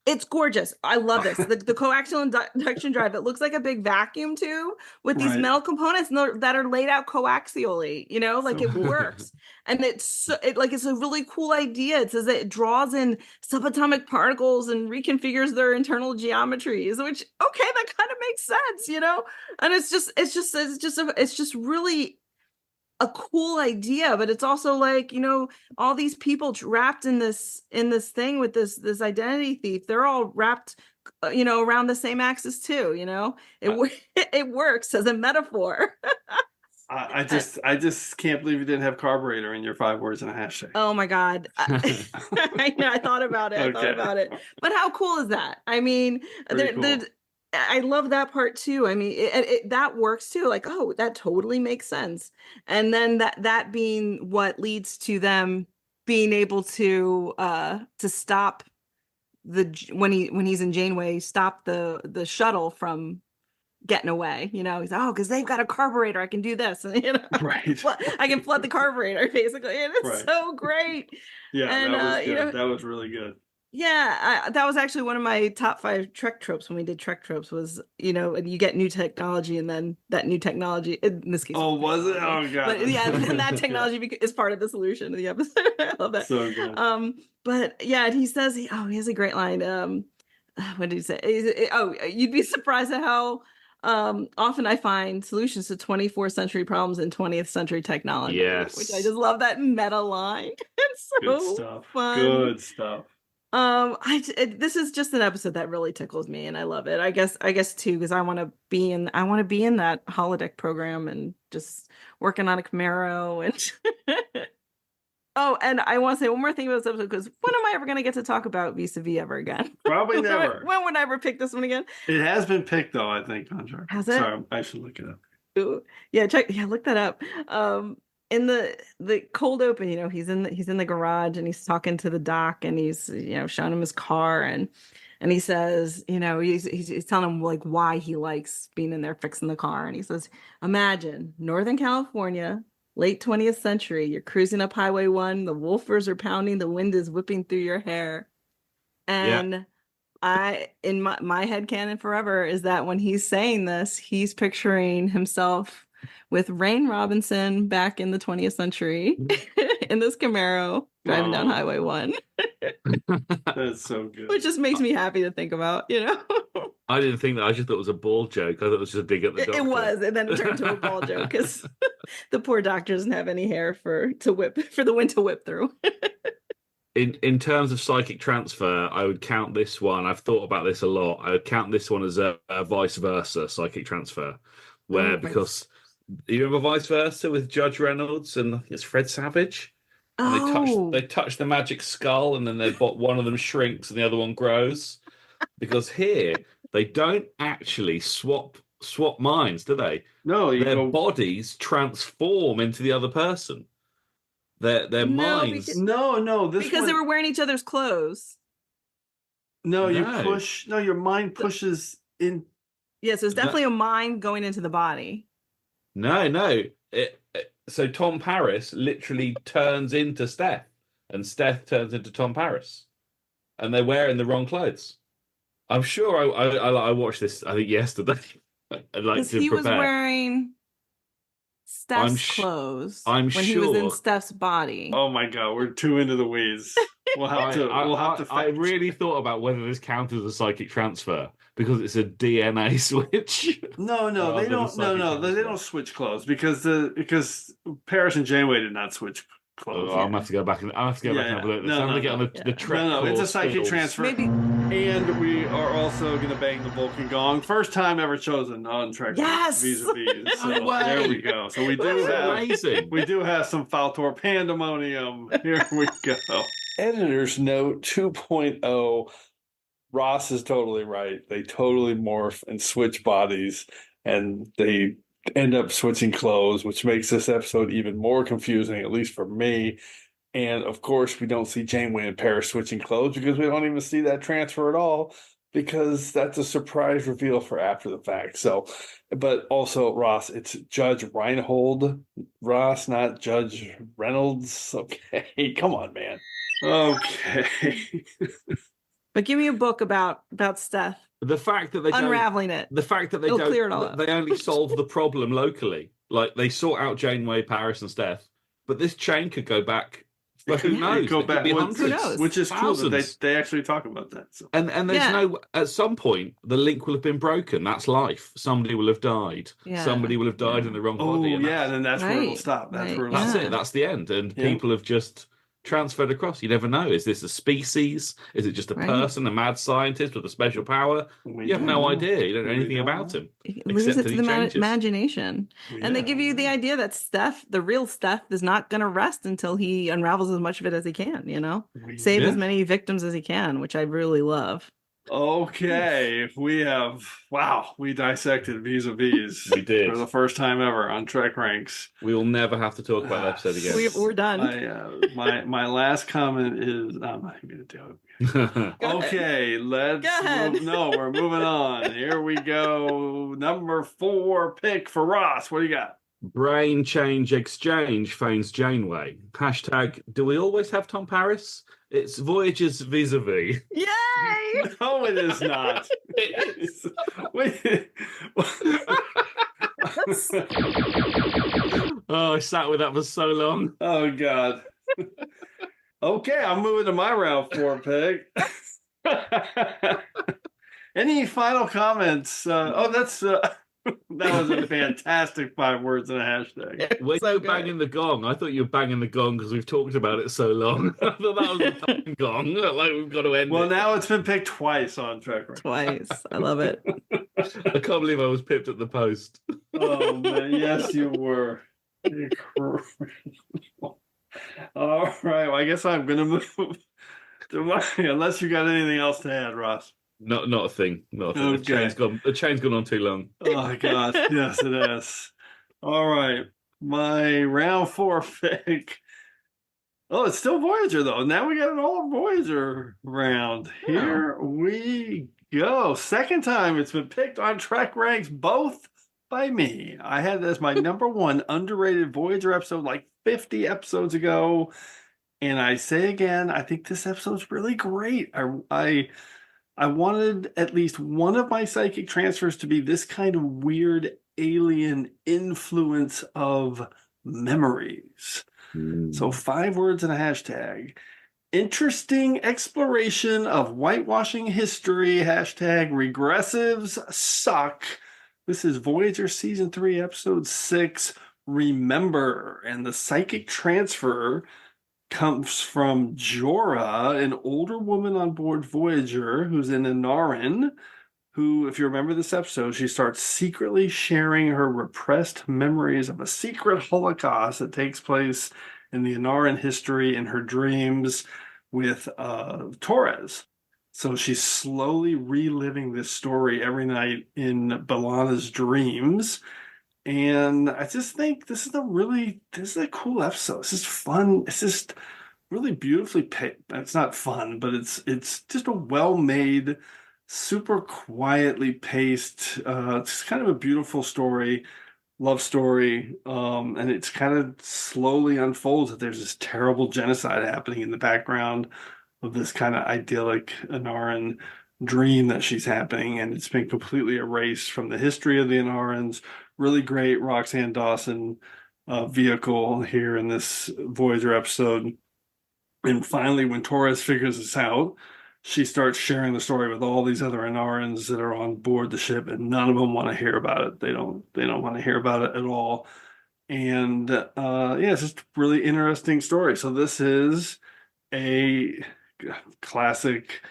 It's gorgeous. I love this. The coaxial induction drive. It looks like a big vacuum tube with these metal components that are laid out coaxially. You know, like it works, and it's a really cool idea. It says that it draws in subatomic particles and reconfigures their internal geometries. Which that kind of makes sense, you know. And it's just really a cool idea, but it's also like, you know, all these people wrapped in this thing with this identity thief, they're all wrapped, you know, around the same axis too, you know. It works as a metaphor. I just can't believe you didn't have carburetor in your 5 words and a hashtag. Oh my God. I know, I thought about it. But how cool is that? I mean, I love that part too. I mean, that works too. Like, oh, that totally makes sense. And then that being what leads to them being able to stop when he's in Janeway, stop the shuttle from getting away. You know, he's because they've got a carburetor, I can do this. And, you know, right. I can flood the carburetor basically, and it's so great. Yeah, and, that was good. You know, that was really good. Yeah, that was actually one of my top 5 Trek tropes when we did Trek tropes was, you know, you get new technology and then that new technology, in this case. Oh, was it? Oh, God. But yeah, and that technology is part of the solution of the episode. I love that. So good. But yeah, and he says, he has a great line. What did he say? You'd be surprised at how often I find solutions to 24th century problems in 20th century technology. Yes. Which I just love that meta line. It's so good stuff. Fun. Good stuff. This is just an episode that really tickles me, and I love it. I guess too, because I want to be in that holodeck program and just working on a Camaro and. Oh, and I want to say one more thing about this episode, because when am I ever going to get to talk about Vis-a-Vis ever again? Probably never. When would I ever pick this one again? It has been picked though, I think, Contra. Has it? Sorry, I should look it up. Ooh, yeah, look that up. In the cold open, you know, he's in the garage and he's talking to the doc and he's, you know, showing him his car and he says, you know, he's telling him like why he likes being in there fixing the car, and he says, imagine Northern California, late 20th century, you're cruising up Highway 1, the woofers are pounding, the wind is whipping through your hair, and in my headcanon forever is that when he's saying this, he's picturing himself with Rain Robinson back in the 20th century in this Camaro driving down Highway 1. That's so good. Which just makes me happy to think about, you know? I didn't think that. I just thought it was a ball joke. I thought it was just a dig at the doctor. It was, and then it turned into a ball joke because the poor doctor doesn't have any hair for the wind to whip through. In terms of psychic transfer, I would count this one. I've thought about this a lot. I would count this one as a vice versa psychic transfer, where because you remember Vice Versa with Judge Reynolds and it's Fred Savage. And they touch the magic skull, and then one of them shrinks and the other one grows. Because here they don't actually swap minds, do they? No, their bodies transform into the other person. Their minds. Because they were wearing each other's clothes. No, your mind pushes in. Yeah, so it's definitely a mind going into the body. No. So Tom Paris literally turns into Steph, and Steph turns into Tom Paris. and they're wearing the wrong clothes. I'm sure I watched this, I think, yesterday. I'd like to he was prepare. wearing Steph's clothes I'm when sure he was in Steph's body. Oh my god, we're too into the weeds. We'll have to. I really thought about whether this counts as a psychic transfer because it's a DNA switch. No, they don't. No, they don't switch clothes because Paris and Janeway did not switch clothes. I'm gonna have to go back and have a look at this. I'm gonna get on the Trek. No, it's a psychic transfer. Maybe. And we are also gonna bang the Vulcan gong. First time ever chosen on Trek. Yes. Vis-a-vis. So there we go. So we do have some Fal-tor-panDEMONIUM. Here we go. Editor's note 2.0. Ross is totally right. They totally morph and switch bodies, and they end up switching clothes, which makes this episode even more confusing, at least for me. And of course, we don't see Janeway and Paris switching clothes because we don't even see that transfer at all, because that's a surprise reveal for after the fact. So, but also Ross, it's Judge Reinhold Ross, not Judge Reynolds. Okay, come on, man. Okay. But give me a book about Steph. The fact that they unraveling it. The fact that they It'll don't, clear it all up. They only solve the problem locally. Like they sort out Janeway, Paris, and Steph, but this chain could go back. But who knows? Go back, who knows? Which is thousands. cool that they actually talk about that. So. And there's no, at some point the link will have been broken. That's life. Somebody will have died. Yeah. Somebody will have died in the wrong body. And then that's where it'll stop. That's where it'll That's it. That's the end. And people have just transferred across. You never know. Is this a species? Is it just a person, a mad scientist with a special power? You have no idea. You don't know anything about him. Leaves it to the imagination. And they give you the idea that Steph, the real Steph, is not going to rest until he unravels as much of it as he can, Save as many victims as he can, which I really love. Okay, we dissected Vis-a-Vis. We did. For the first time ever on TrekRanks. We will never have to talk about that episode again. We're done. My last comment is, I'm not going to do it. Okay, let's move. No, we're moving on. Here we go. Number 4 pick for Ross. What do you got? Brain change exchange phones Janeway. Hashtag, do we always have Tom Paris? It's Voyager's vis-a-vis. Yay! No, it is not. Oh, I sat with that for so long. Oh, God. Okay, I'm moving to my round 4 pick. Any final comments? That was a fantastic 5 words and a hashtag. When you banging the gong, I thought you were banging the gong because we've talked about it so long. I thought that was the time gong. Like we've got to end it. Now it's been picked twice on TrekRanks. Twice. I love it. I can't believe I was pipped at the post. Oh, man. Yes, you were. All right. Well, I guess I'm going to move to unless you got anything else to add, Ross. Not a thing. Not a thing. Okay. The chain's gone on too long. Oh, God. Yes, it is. All right. My round 4 pick. Oh, it's still Voyager, though. Now we got an all Voyager round. Here we go. Second time it's been picked on TrekRanks, both by me. I had it as my number 1 underrated Voyager episode like 50 episodes ago. And I say again, I think this episode's really great. I wanted at least one of my psychic transfers to be this kind of weird alien influence of memories. So 5 words and a hashtag. Interesting exploration of whitewashing history. Hashtag regressives suck. This is Voyager Season 3, Episode 6, Remember. And the psychic transfer comes from Jorah, an older woman on board Voyager who's in Anaran, who, if you remember this episode, she starts secretly sharing her repressed memories of a secret Holocaust that takes place in the Anaran history in her dreams with Torres. So she's slowly reliving this story every night in B'Elanna's dreams. And I just think this is a cool episode. This is fun. It's just really beautifully paced. It's not fun, but it's just a well-made, super quietly paced, it's kind of a beautiful story, love story. And it's kind of slowly unfolds that there's this terrible genocide happening in the background this kind of idyllic Anaran dream that she's happening, and it's been completely erased from the history of the Anarans. Really great Roxann Dawson vehicle here in this Voyager episode. And finally, when Torres figures this out, she starts sharing the story with all these other Anarans that are on board the ship, and none of them want to hear about it. They don't want to hear about it at all. And it's just a really interesting story. So this is a classic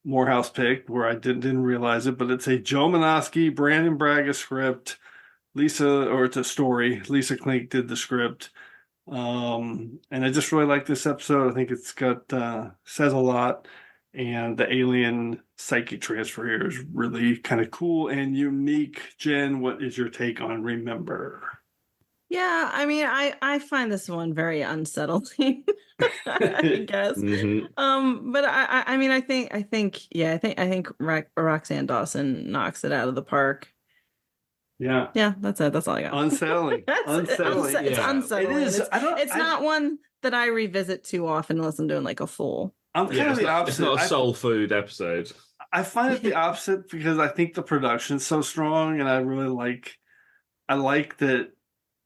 Moorhouse pick where I didn't realize it, but it's a Joe Menosky, Brandon Braga script. It's a story. Lisa Klink did the script. And I just really like this episode. I think it's got says a lot, and the alien psyche transfer here is really kind of cool and unique. Jen, what is your take on Remember? Yeah, I mean, I find this one very unsettling, I guess. But I mean, I think Roxann Dawson knocks it out of the park. Yeah, that's it. That's all I got. Unsettling. Unsettling. It's unsettling. It is. It's not one that I revisit too often unless I'm doing like a full. I'm kind of the opposite. It's not a soul food episode. I find it the opposite because I think the production's so strong, and I really like. I like that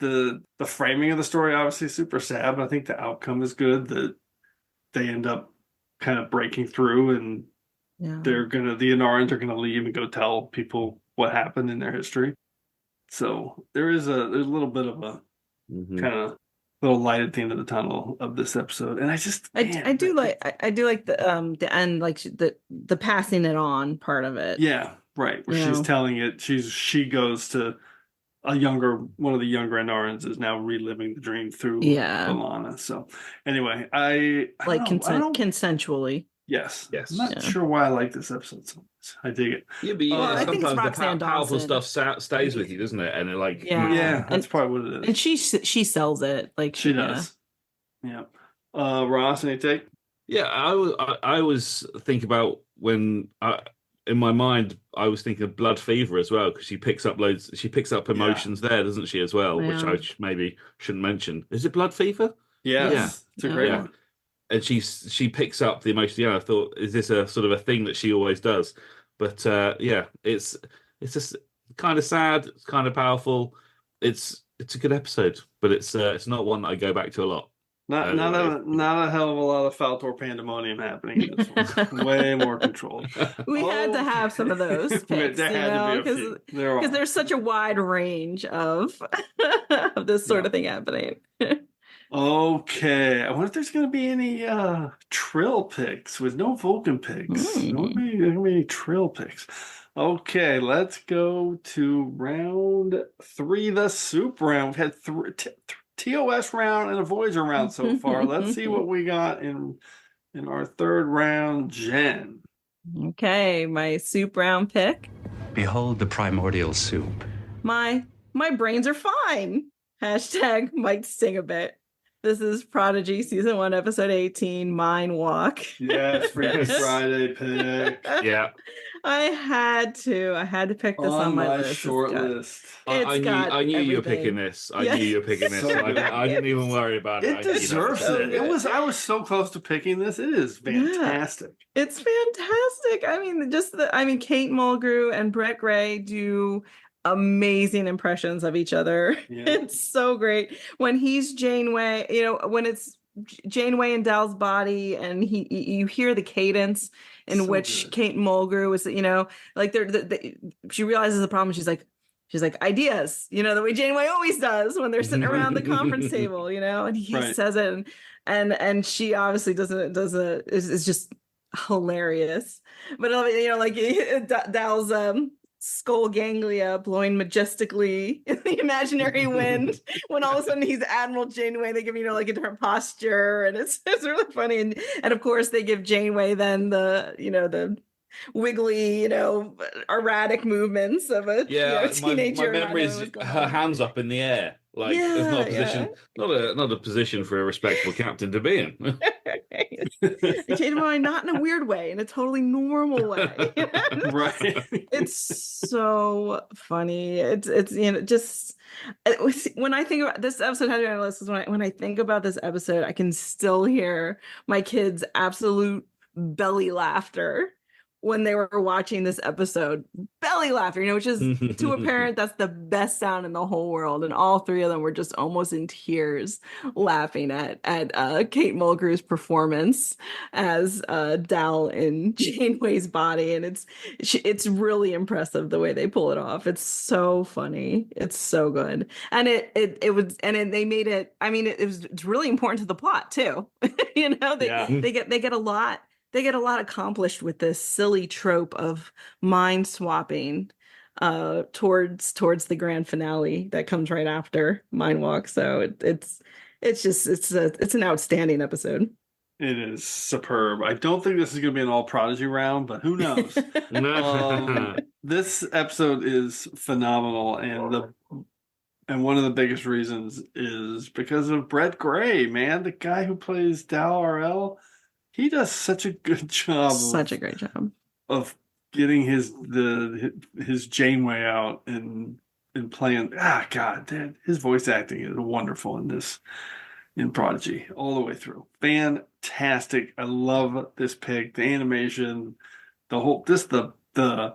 the framing of the story obviously is super sad, but I think the outcome is good. That they end up kind of breaking through, and the Anarans are gonna leave and go tell people what happened in their history. So there's a little bit of a kind of little light at the end of the tunnel of this episode, and I do like the end, like the passing it on part of it. Yeah, right. Where she's telling it, she goes to one of the younger Anarans is now reliving the dream through Alana. So anyway, I like consensually. Yes. I'm not sure why I like this episode so much. I dig it. Yeah, but sometimes the powerful stuff stays with you, doesn't it? And it that's probably what it is. And she sells it like she does. Yeah. Ross, any take? Yeah, I was thinking about when in my mind I was thinking of Blood Fever as well, because she picks up emotions there, doesn't she, as well? Which I maybe shouldn't mention. Is it Blood Fever? Yes. It's a great one. And she picks up the emotion. Yeah, I thought, is this a sort of a thing that she always does? But it's just kind of sad. It's kind of powerful. It's a good episode, but it's not one that I go back to a lot. Not a hell of a lot of Fal-tor-panDEMONIUM happening in this one. Way more controlled. We had to have some of those picks, because there's such a wide range of this sort of thing happening. Okay, I wonder if there's going to be any Trill picks with no Vulcan picks. There's going to be any Trill picks. Okay, let's go to round 3, the soup round. We've had TOS round and a Voyager round so far. Let's see what we got in our third round. Jen. Okay, my soup round pick. Behold the primordial soup. My brains are fine. Hashtag might sing a bit. This is Prodigy Season 1, Episode 18, Mind Walk. Yes, Freaky Friday pick. Yeah. I had to pick this on my list. Short list. I knew you were picking this. I knew you were picking this. So I didn't even worry about it. It deserves it. I was so close to picking this. It is fantastic. Yeah, it's fantastic. I mean, Kate Mulgrew and Brett Gray do amazing impressions of each other. Yeah. It's so great when he's Janeway, when it's Janeway in Dal's body, and you hear the cadence in which good. Kate Mulgrew is, like she realizes the problem. She's like ideas, the way Janeway always does when they're sitting around the conference table, and he says it, and she obviously is just hilarious. But like Dal's skull ganglia blowing majestically in the imaginary wind when all of a sudden he's Admiral Janeway. They give like a different posture, and it's really funny, and of course they give Janeway then the wiggly erratic movements of a teenager. My memory is her hands up in the air, like it's not a position, not a position for a respectable captain to be in. Change my mind, not in a weird way, in a totally normal way. Right. It's so funny. It's just when I think about this episode, how do I list? When I think about this episode, I can still hear my kids' absolute belly laughter when they were watching this episode. Belly laughter, which is to a parent, that's the best sound in the whole world. And all three of them were just almost in tears laughing at Kate Mulgrew's performance as Dal in Janeway's body. And it's really impressive the way they pull it off. It's so funny. It's so good. And they made it, I mean, it's really important to the plot too. They get a lot. They get a lot accomplished with this silly trope of mind swapping towards the grand finale that comes right after Mind Walk. So it's an outstanding episode. It is superb. I don't think this is going to be an all Prodigy round, but who knows? This episode is phenomenal, and one of the biggest reasons is because of Brett Gray, man, the guy who plays Dal RL. He does such a good job. Such a great job of getting his Janeway out and playing. God, his voice acting is wonderful in Prodigy all the way through. Fantastic. I love this pick. The animation, the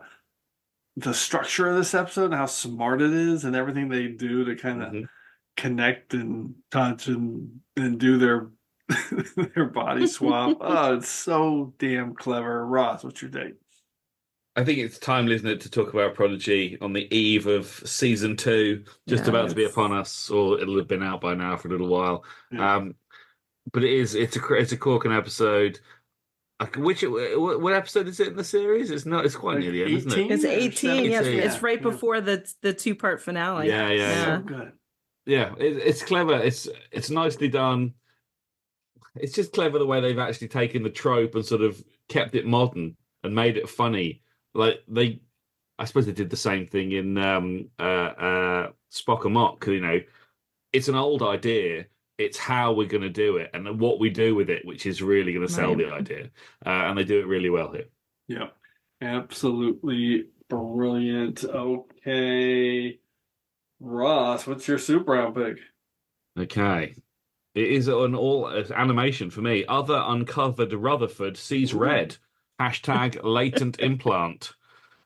structure of this episode, and how smart it is, and everything they do to kind of connect and touch and do their body swap. Oh, it's so damn clever. Ross, what's your date? I think it's timely, isn't it, to talk about Prodigy on the eve of season 2, about to be upon us, or it'll have been out by now for a little while. Yeah. But it's a Corkin episode. What episode is it in the series? It's quite near the end, isn't it? It's 18. Yes, it's right before the 2-part finale. Yeah. So good. Yeah, it's clever. It's nicely done. It's just clever the way they've actually taken the trope and sort of kept it modern and made it funny. Like I suppose they did the same thing in Spock and Mock. It's an old idea. It's how we're going to do it and what we do with it, which is really going to sell the idea. And they do it really well here. Yeah, absolutely brilliant. Okay, Ross, what's your super round pick? Okay. It is an all animation for me. Other uncovered Rutherford sees red. # latent implant.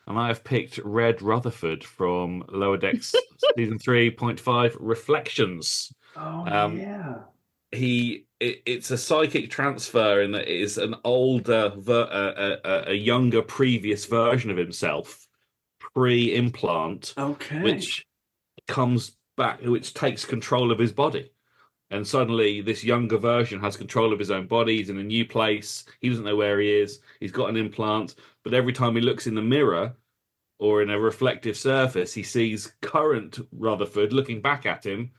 And I have picked Red Rutherford from Lower Decks season 3.5 Reflections. Oh, yeah. It's a psychic transfer in that it is an older, a younger previous version of himself, pre-implant. Okay. Which comes back, which takes control of his body. And suddenly this younger version has control of his own body. He's in a new place. He doesn't know where he is. He's got an implant. But every time he looks in the mirror or in a reflective surface, he sees current Rutherford looking back at him,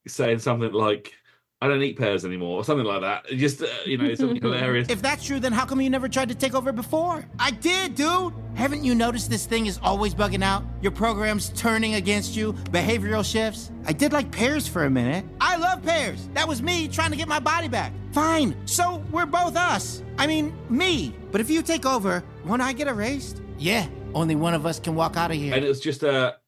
saying something like, I don't eat pears anymore, or something like that. Just, something hilarious. If that's true, then how come you never tried to take over before? I did, dude! Haven't you noticed this thing is always bugging out? Your program's turning against you, behavioral shifts. I did like pears for a minute. I love pears! That was me trying to get my body back. Fine, so we're both us. I mean, me. But if you take over, won't I get erased? Yeah, only one of us can walk out of here. And it was just a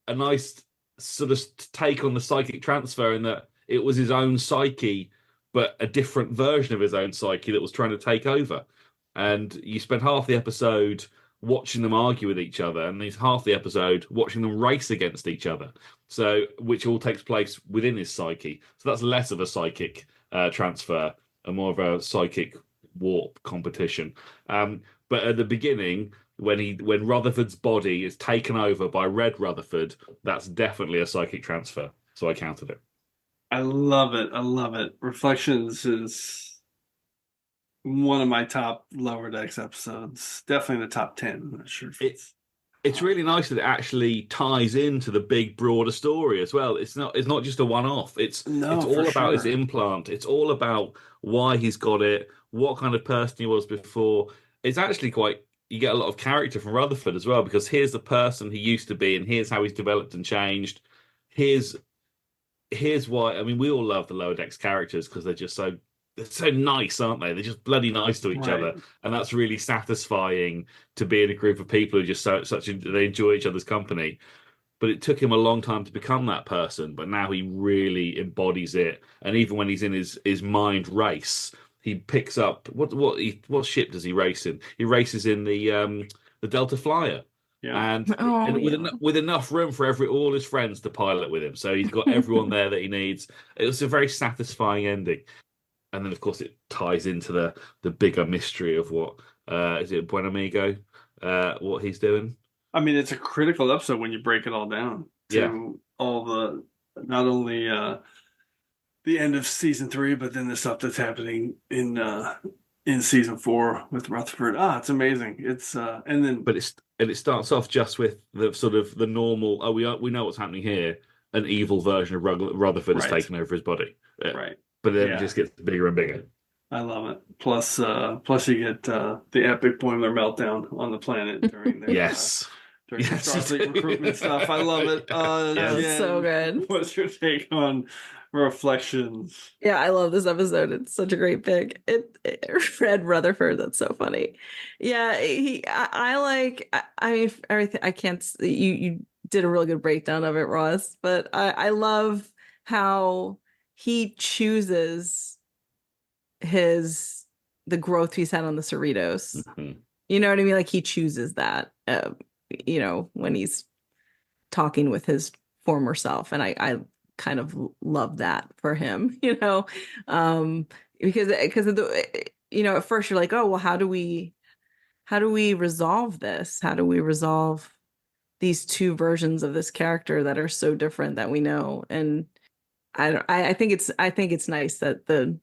nice sort of take on the psychic transfer in that it was his own psyche, but a different version of his own psyche that was trying to take over. And you spend half the episode watching them argue with each other, and there's half the episode watching them race against each other. So, which all takes place within his psyche. So that's less of a psychic transfer and more of a psychic warp competition. But at the beginning, when Rutherford's body is taken over by Red Rutherford, that's definitely a psychic transfer. So I counted it. I love it. I love it. Reflections is one of my top Lower Decks episodes. Definitely in the top 10. I'm not sure if it's really nice that it actually ties into the big broader story as well. It's not just a one-off. It's all about his implant. It's all about why he's got it, what kind of person he was before. It's actually you get a lot of character from Rutherford as well, because here's the person he used to be, and here's how he's developed and changed. Here's why. I mean, we all love the Lower Decks characters because they're so nice, aren't they? They're just bloody nice to each other, and that's really satisfying to be in a group of people who just they enjoy each other's company. But it took him a long time to become that person, but now he really embodies it. And even when he's in his mind race, he picks up what ship does he race in? He races in the Delta Flyer. Yeah. And with enough room for all his friends to pilot with him. So he's got everyone there that he needs. It was a very satisfying ending. And then of course it ties into the bigger mystery of what is it Buen Amigo, what he's doing. I mean, it's a critical episode when you break it all down to all the, not only the end of season 3, but then the stuff that's happening in season 4 with Rutherford. It's amazing. It's and then it starts off just with the sort of the normal. We know what's happening here. An evil version of Rutherford has taken over his body. Right. But then it just gets bigger and bigger. I love it. Plus you get the epic boiler meltdown on the planet during their during the Starfleet recruitment stuff. I love it. It's so good. What's your take on Reflections? Yeah, I love this episode. It's such a great pick. Fred Rutherford. That's so funny. Yeah, I mean, everything. I can't. You did a really good breakdown of it, Ross. But I love how he chooses the growth he's had on the Cerritos. Mm-hmm. You know what I mean? Like he chooses that, when he's talking with his former self. And I kind of love that for him, because of the, at first you're like, oh, well, how do we resolve this? How do we resolve these two versions of this character that are so different that we know? And I think it's nice that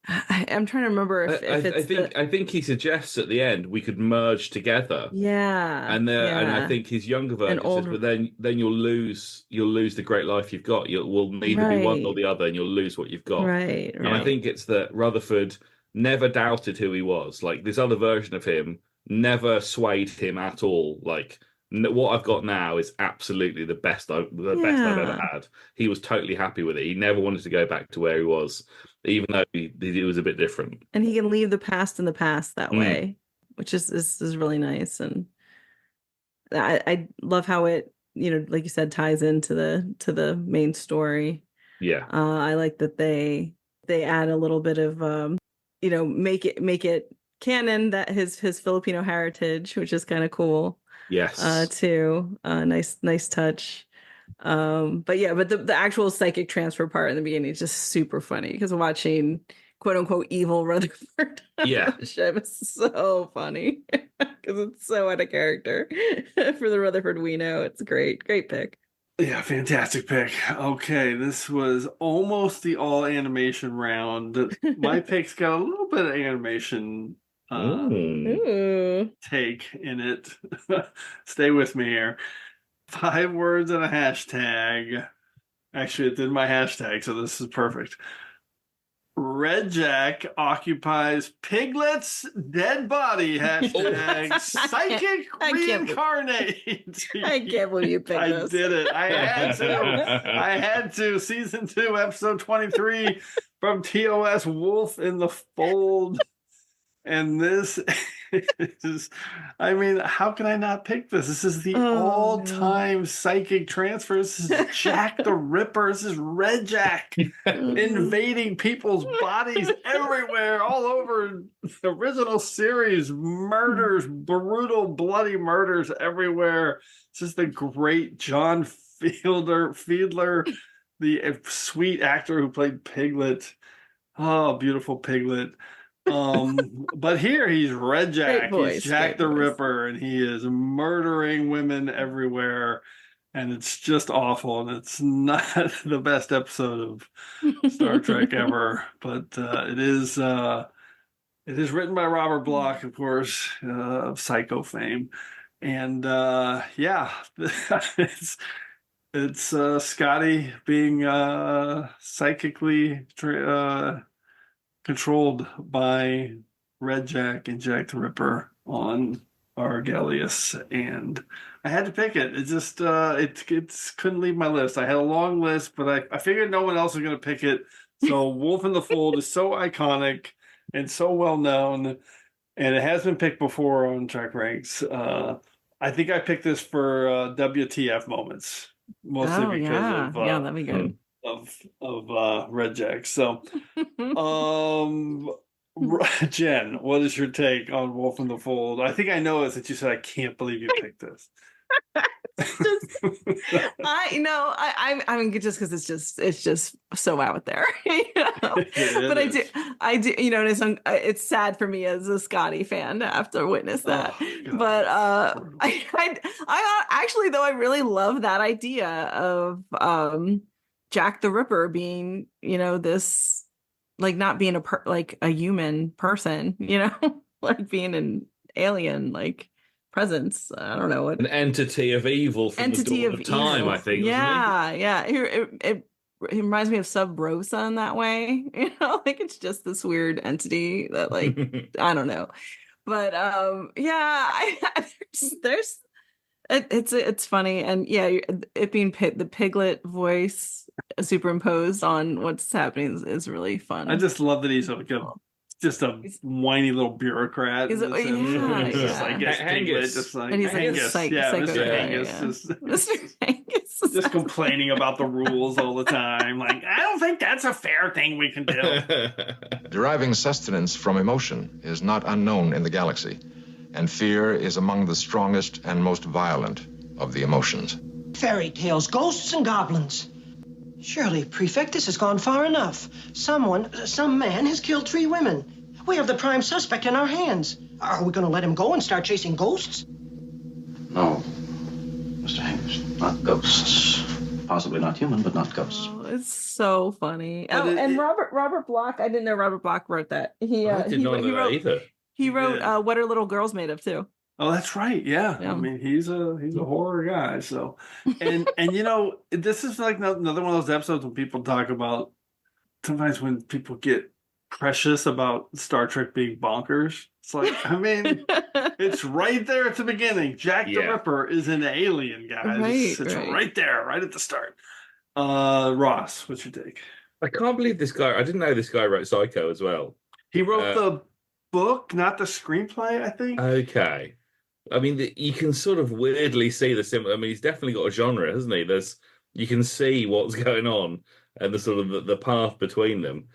I'm trying to remember if it's I think he suggests at the end we could merge together. Yeah. And I think his younger version says, but then you'll lose the great life you've got. We'll neither be one nor the other, and you'll lose what you've got. Right. And I think it's that Rutherford never doubted who he was. Like this other version of him never swayed him at all. Like what I've got now is absolutely the best I've ever had. He was totally happy with it. He never wanted to go back to where he was, even though he was a bit different. And he can leave the past in the past that way, which is really nice. And I love how it, like you said, ties into the main story. Yeah. I like that they add a little bit of make it canon that his Filipino heritage, which is kind of cool. Yes. Too. Nice touch. But the actual psychic transfer part in the beginning is just super funny because watching quote unquote evil Rutherford ship is so funny because it's so out of character for the Rutherford we know. It's great pick. Yeah, fantastic pick. Okay, this was almost the all animation round. My pick's got a little bit of animation take in it. Stay with me here. 5 words and a hashtag. Actually, it's in my hashtag, so this is perfect. Red Jack occupies Piglet's dead body. Hashtag psychic reincarnate. I can't believe you picked this. I did it. I had to. Season 2, episode 23 from TOS, Wolf in the Fold. And this is, I mean, how can I not pick this? This is the all-time psychic transfer. This is Jack the Ripper. This is Red Jack invading people's bodies everywhere, all over the original series. Murders, brutal, bloody murders everywhere. This is the great John Fiedler, the sweet actor who played Piglet. Oh, beautiful Piglet. But here he's Red Jack. He's Jack the Ripper, and he is murdering women everywhere, and it's just awful. And it's not the best episode of Star Trek ever, but it is written by Robert Bloch, of course, of Psycho fame, and it's Scotty being psychically controlled by Red Jack and Jack the Ripper on Argelius, and I had to pick it. It just it couldn't leave my list. I had a long list, but I figured no one else was going to pick it. So Wolf in the Fold is so iconic and so well known, and it has been picked before on TrekRanks. I think I picked this for WTF moments, mostly because of that'd be good. of Red Jack. So Jen, what is your take on Wolf in the Fold? I think I know it since you said I can't believe you picked this. I mean, just because it's just so out there, but I do, and it's sad for me as a Scotty fan to have to witness that. But I actually, though, I really love that idea of Jack the Ripper being, this, like, not being a human person, like being an alien, like, presence. I don't know, an entity of evil from the dawn of time, evil. I think. Yeah. It reminds me of Sub Rosa in that way. Like, it's just this weird entity that, like, I don't know, but it's funny, and it being the Piglet voice superimposed on what's happening is really fun. I just love that he's just a whiny little bureaucrat. He's like Angus. And he's Angus. Mr. Angus. Just complaining about the rules all the time. Like, I don't think that's a fair thing we can do. Deriving sustenance from emotion is not unknown in the galaxy, and fear is among the strongest and most violent of the emotions. Fairy tales, ghosts, and goblins. Surely, Prefect, this has gone far enough. Some man has killed 3 women. We have the prime suspect in our hands. Are we going to let him go and start chasing ghosts? No, Mr. Angus, not ghosts. Possibly not human, but not ghosts. Oh, it's so funny. And Robert Bloch, I didn't know Robert Bloch wrote that. I didn't know that either. He wrote What Are Little Girls Made Of, too. Oh, that's right. Yeah. I mean, he's a horror guy. So, and this is like another one of those episodes when people talk about, sometimes when people get precious about Star Trek being bonkers. It's like, I mean, it's right there at the beginning. Jack the Ripper is an alien, guys. It's right there, right at the start. Ross, what's your take? I can't believe this guy. I didn't know this guy wrote Psycho as well. He wrote the book, not the screenplay, I think. Okay. I mean, you can sort of weirdly see the similar. I mean, he's definitely got a genre, hasn't he? You can see what's going on and the sort of the path between them.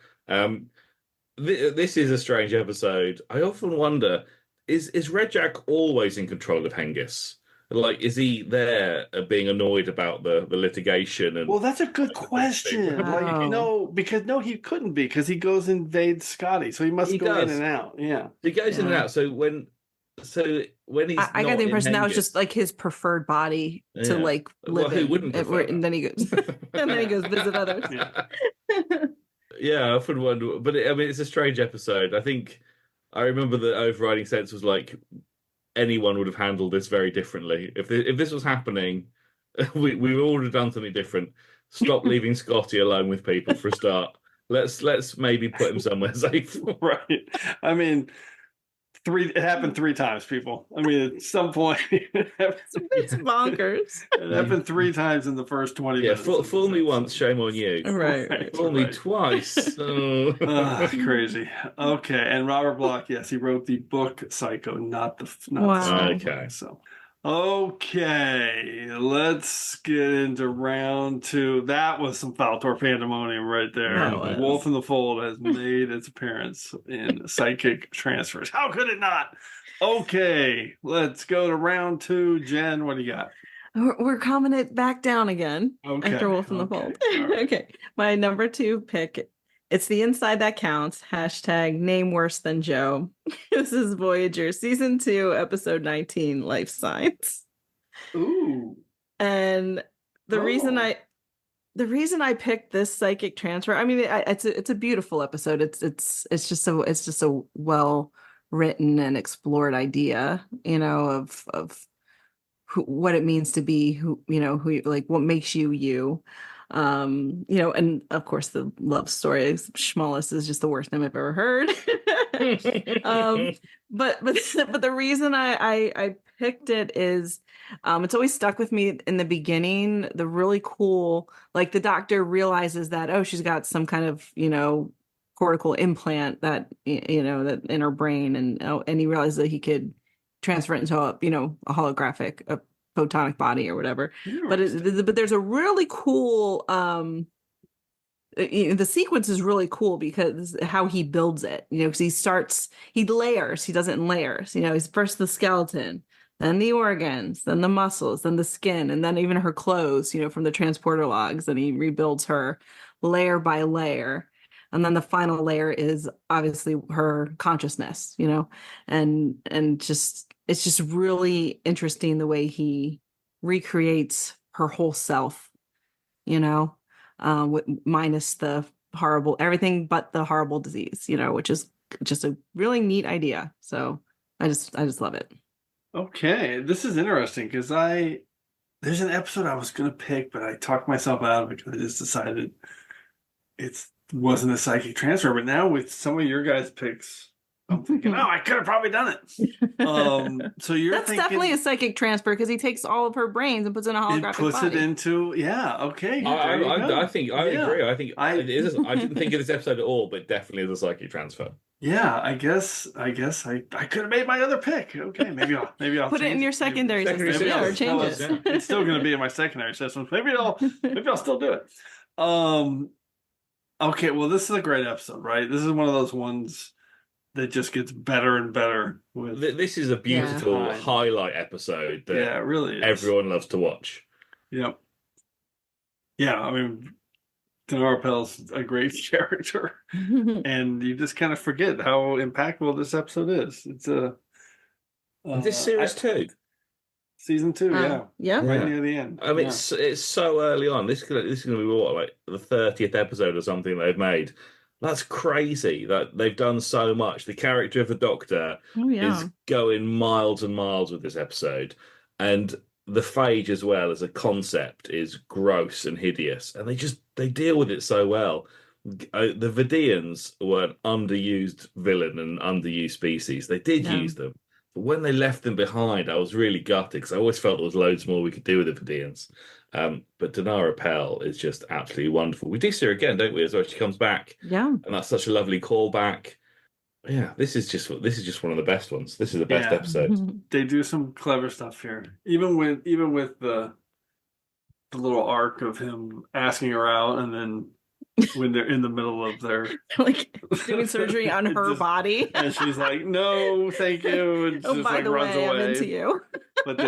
This is a strange episode. I often wonder: is Red Jack always in control of Hengist? Like, is he there being annoyed about the litigation? And well, that's a good question. Like, because he couldn't be, because he goes and invades Scotty, so he must go in and out. Yeah, he goes in and out. So when he's, I got the impression that was just like his preferred body to like live in. Who wouldn't? And then he goes, visit others. Yeah, I often wonder, but I mean, it's a strange episode. I remember the overriding sense was like, anyone would have handled this very differently. If this was happening, we all would have done something different. Stop leaving Scotty alone with people for a start. Let's maybe put him somewhere safe. Right. I mean, it happened 3 times, people. I mean, at some point, it's bonkers. It happened 3 times in the first 20 minutes. Fool me once, shame on you. Right. Fool me twice. Crazy. Okay, and Robert Bloch, yes, he wrote the book Psycho, not the Okay. So, okay, let's get into round 2. That was some Fal-tor-panDEMONIUM right there. Wolf in the Fold has made its appearance in Psychic Transfers. How could it not? Okay, let's go to round 2. Jen, what do you got? We're calming it back down again after Wolf in the Fold. Right. Okay, my number 2 pick. It's the Inside That Counts. #name worse than Joe. This is Voyager Season 2, Episode 19, Life Signs. Ooh. And the reason I picked this psychic transfer, I mean, it's a beautiful episode. It's just a well written and explored idea, of what it means to be who like what makes you. And of course the love story Schmallis is just the worst name I've ever heard. But the reason I picked it is it's always stuck with me in the beginning. The really cool, like, the doctor realizes that she's got some kind of cortical implant that that in her brain, and he realizes that he could transfer it into a holographic photonic body or whatever. But there's a really cool the sequence is really cool because how he builds it, because he layers, he does it in layers, he's first the skeleton, then the organs, then the muscles, then the skin, and then even her clothes, from the transporter logs, and he rebuilds her layer by layer. And then the final layer is obviously her consciousness, and just, it's just really interesting the way he recreates her whole self, minus the horrible, everything but the horrible disease, which is just a really neat idea. So I just love it. Okay, this is interesting because there's an episode I was going to pick, but I talked myself out of it because I just decided it wasn't a psychic transfer. But now with some of your guys' picks, I'm thinking, I could have probably done it. So That's definitely a psychic transfer because he takes all of her brains and puts in a holographic puts body. it into, okay. I think I agree. I think it is. I didn't think of this episode at all, but definitely is a psychic transfer. Yeah, I guess I could have made my other pick. Okay, maybe I'll put it in your secondary system. Or change it. It's still going to be in my secondary system. Maybe I'll still do it. Okay, well, this is a great episode, right? This is one of those ones that just gets better and better. This is a beautiful highlight episode that it really is. Everyone loves to watch. Yep. Yeah, I mean, Dinorah Pell's a great character, and you just kind of forget how impactful this episode is. It's this series too. Season 2, yeah, right near the end. I mean, it's so early on. This is going to be like the 30th episode or something they've made. That's crazy that they've done so much. The character of the Doctor is going miles and miles with this episode, and the phage as well as a concept is gross and hideous, and they deal with it so well. The Vidians were an underused villain and underused species. They did use them. But when they left them behind, I was really gutted because I always felt there was loads more we could do with the Vidians. But Dinorah Pell is just absolutely wonderful. We do see her again, don't we? As well, she comes back, and that's such a lovely callback. Yeah, this is just one of the best ones. This is the best episode. They do some clever stuff here, even with the little arc of him asking her out, and then when they're in the middle of their like doing surgery on her body, and she's like, "No, thank you," and just by the runs way, away. I'm into you. but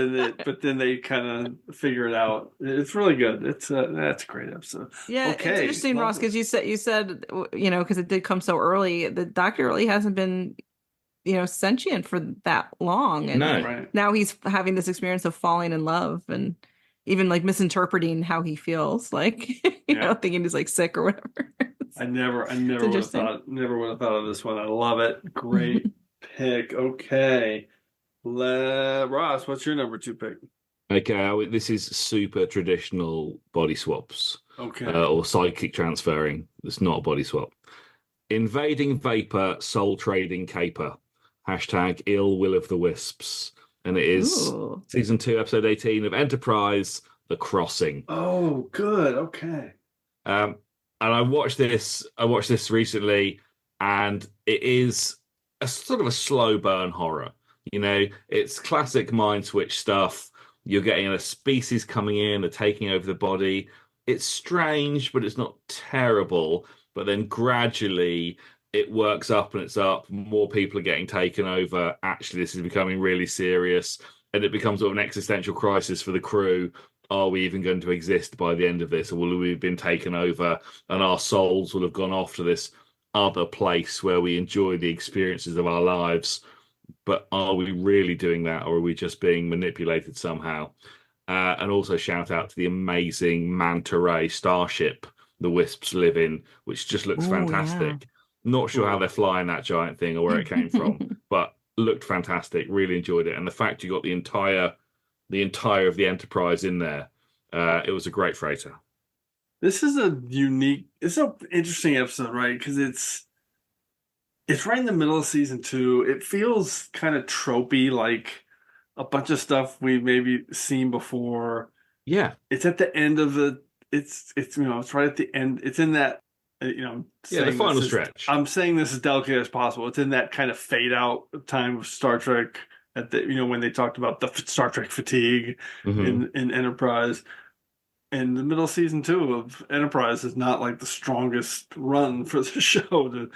then they kind of figure it out. It's really good. That's a great episode. Yeah, okay. It's interesting, Ross, because you said because it did come so early. The Doctor really hasn't been sentient for that long, and now he's having this experience of falling in love and even like misinterpreting how he feels, like thinking he's like sick or whatever. I never would have thought of this one. I love it. Great pick. Okay, Ross, what's your number 2 pick? Okay, this is super traditional body swaps. Okay, or psychic transferring. It's not a body swap. Invading vapor, soul trading caper. # ill will of the wisps. And it is season 2, episode 18 of Enterprise, The Crossing. Oh, good. Okay. And I watched this recently, and it is a sort of a slow burn horror. It's classic mind switch stuff. You're getting a species coming in, they're taking over the body. It's strange, but it's not terrible. But then gradually it works up and it's up. More people are getting taken over. Actually, this is becoming really serious. And it becomes sort of an existential crisis for the crew. Are we even going to exist by the end of this? Or will we have been taken over and our souls will have gone off to this other place where we enjoy the experiences of our lives? But are we really doing that? Or are we just being manipulated somehow? And also shout out to the amazing manta ray starship the Wisps live in, which just looks fantastic. Yeah. Not sure how they're flying that giant thing or where it came from, but looked fantastic. Really enjoyed it. And the fact you got the entire of the Enterprise in there, it was a great freighter. This is an interesting episode, right? Because it's right in the middle of season 2. It feels kind of tropey, like a bunch of stuff we've maybe seen before. Yeah, it's at the end of it's right at the end. It's in that. The final stretch. I'm saying this as delicately as possible. It's in that kind of fade out time of Star Trek at the when they talked about the Star Trek fatigue in Enterprise. And the middle season 2 of Enterprise is not like the strongest run for the show,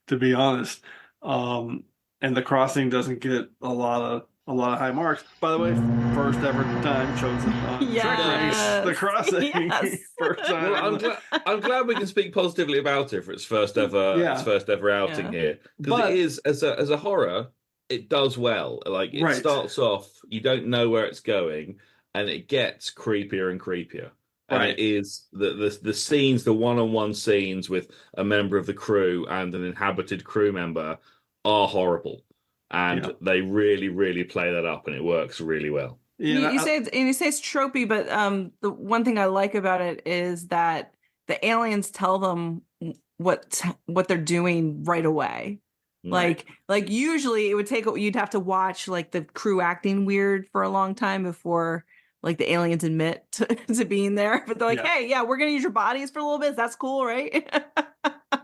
to be honest. And The Crossing doesn't get a lot of high marks. By the way, first ever time chosen on TrekRanks, The Crossing. First time. Well, I'm glad we can speak positively about it for its first ever outing here, because it is as a horror, it does well. Like it starts off, you don't know where it's going, and it gets creepier and creepier. And it is the scenes, the one-on-one scenes with a member of the crew and an inhabited crew member are horrible. And they really, really play that up, and it works really well. You say it's tropey, but the one thing I like about it is that the aliens tell them what they're doing right away. Right. Like usually it would you'd have to watch like the crew acting weird for a long time before like the aliens admit to being there. But they're like, hey, we're gonna use your bodies for a little bit. That's cool, right?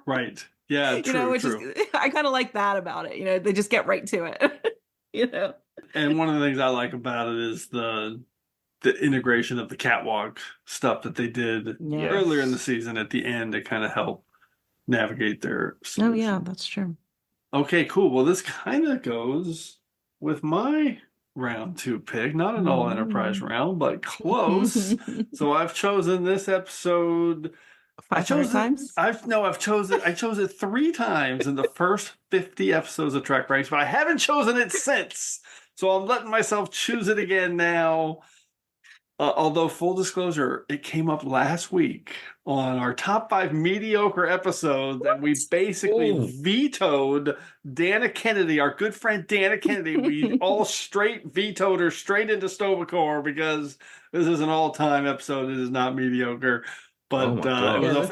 Right. Yeah, true, which is, I kind of like that about it. They just get right to it. And one of the things I like about it is the integration of the catwalk stuff that they did earlier in the season at the end to kind of help navigate their solution. Oh, yeah, that's true. Okay, cool. Well, this kind of goes with my round 2 pick, not an all Enterprise round, but close. So I've chosen this episode 500 times? I chose it 3 times in the first 50 episodes of TrekRanks, but I haven't chosen it since. So I'm letting myself choose it again now. Although, full disclosure, it came up last week on our top 5 mediocre episodes, and we basically vetoed Dana Kennedy, our good friend Dana Kennedy. We all straight vetoed her straight into Stovacor because this is an all-time episode. It is not mediocre. But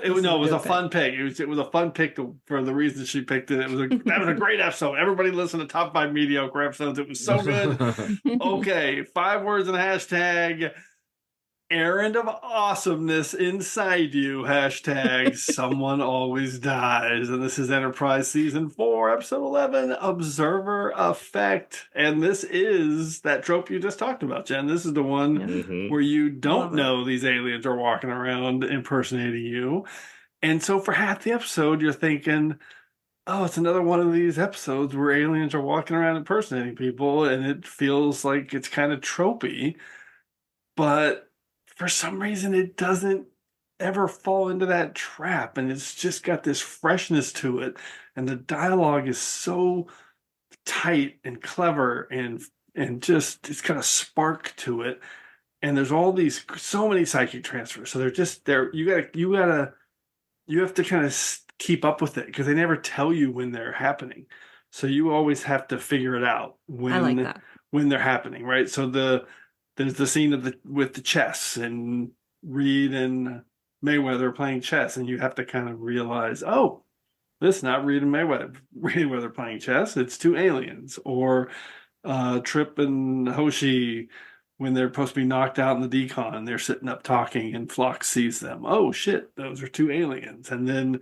it was a fun pick. It was a fun pick for the reason she picked it. That was a great episode. Everybody listen to top 5 mediocre episodes. It was so good. Okay, 5 words and a hashtag. Errand of awesomeness inside you. Hashtag someone always dies. And this is Enterprise Season 4, Episode 11, Observer Effect. And this is that trope you just talked about, Jen. This is the one where you don't know these aliens are walking around impersonating you. And so for half the episode, you're thinking, oh, it's another one of these episodes where aliens are walking around impersonating people. And it feels like it's kind of tropey. But for some reason, it doesn't ever fall into that trap, and it's just got this freshness to it, and the dialogue is so tight and clever, and just it's got a spark to it, and there's so many psychic transfers. So they're just there. You have to kind of keep up with it because they never tell you when they're happening, so you always have to figure it out when they're happening, right? So there's the scene with the chess and Reed and Mayweather playing chess, and you have to kind of realize, oh, this is not Reed and Mayweather playing chess. It's 2 aliens. Or Trip and Hoshi, when they're supposed to be knocked out in the decon, they're sitting up talking, and Phlox sees them. Oh shit, those are 2 aliens. And then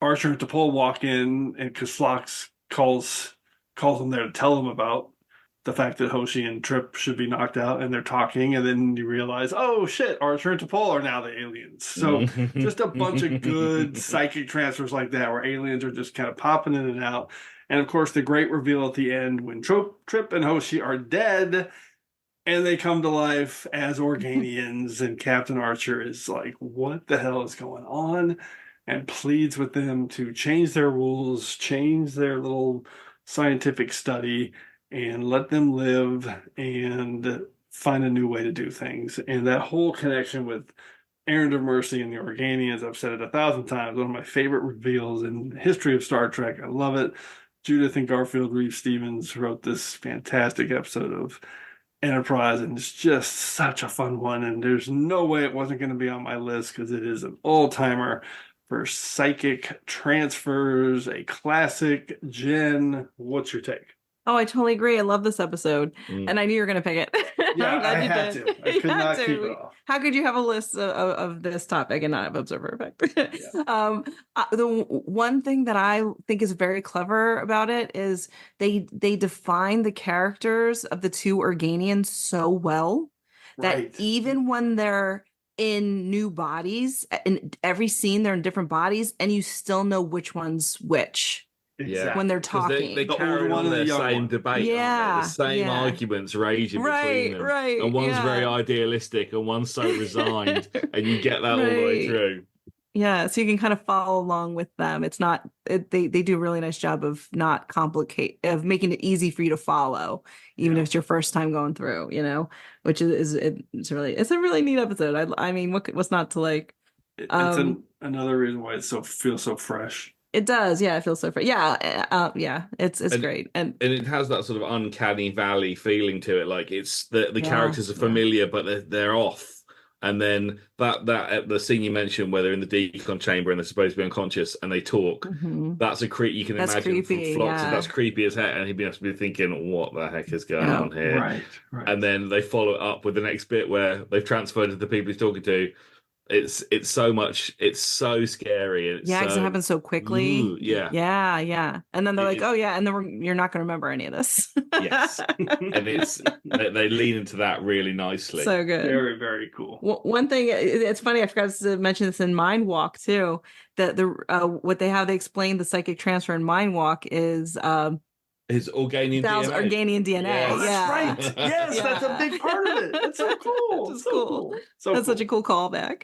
Archer and T'Pol walk in, and because Phlox calls them there to tell them about the fact that Hoshi and Trip should be knocked out, and they're talking, and then you realize, oh shit, Archer and T'Pol are now the aliens. So just a bunch of good psychic transfers like that, where aliens are just kind of popping in and out. And of course, the great reveal at the end when Trip and Hoshi are dead, and they come to life as Organians, and Captain Archer is like, what the hell is going on? And pleads with them to change their rules, change their little scientific study, and let them live and find a new way to do things. And that whole connection with Errand of Mercy and the Organians, I've said it 1,000 times, one of my favorite reveals in the history of Star Trek. I love it. Judith and Garfield Reeve-Stevens wrote this fantastic episode of Enterprise, and it's just such a fun one. And there's no way it wasn't going to be on my list because it is an all-timer for psychic transfers, a classic. Jen, what's your take? Oh, I totally agree. I love this episode, and I knew you were going to pick it. Yeah, I had to. I could not keep it off. How could you have a list of this topic and not have Observer Effect? Yeah. The one thing that I think is very clever about it is they define the characters of the 2 Organians so well that even when they're in new bodies. In every scene, they're in different bodies, and you still know which one's which. Exactly. When they're talking. They carry on their same debate, aren't they? The same arguments raging between them. Right, and one's very idealistic and one's so resigned, and you get that all the way through. Yeah, so you can kind of follow along with them. It's not they do a really nice job of not of making it easy for you to follow, even if it's your first time going through, which it's a really neat episode. I mean, what's not to like? It's another reason why it feels so fresh. It does, yeah. It feels so fresh. Yeah, it's great, and it has that sort of uncanny valley feeling to it. Like it's the characters are familiar, but they're off. And then that the scene you mentioned where they're in the decon chamber and they're supposed to be unconscious and they talk, that's a creep you can imagine creepy, from Flotsam. That's creepy as heck, and he'd be thinking, what the heck is going on here? Right. And then they follow it up with the next bit where they've transferred to the people he's talking to. It's so scary. Because it happens so quickly. Yeah. And then they're like, oh yeah, and then you're not going to remember any of this. Yes, and they lean into that really nicely. So good, very very cool. One thing, it's funny, I forgot to mention this in Mind Walk too. That they explain the psychic transfer in Mind Walk is his Organian DNA. Yes, that's right. Yes, that's a big part of it. That's so cool. It's cool. That's such a cool callback.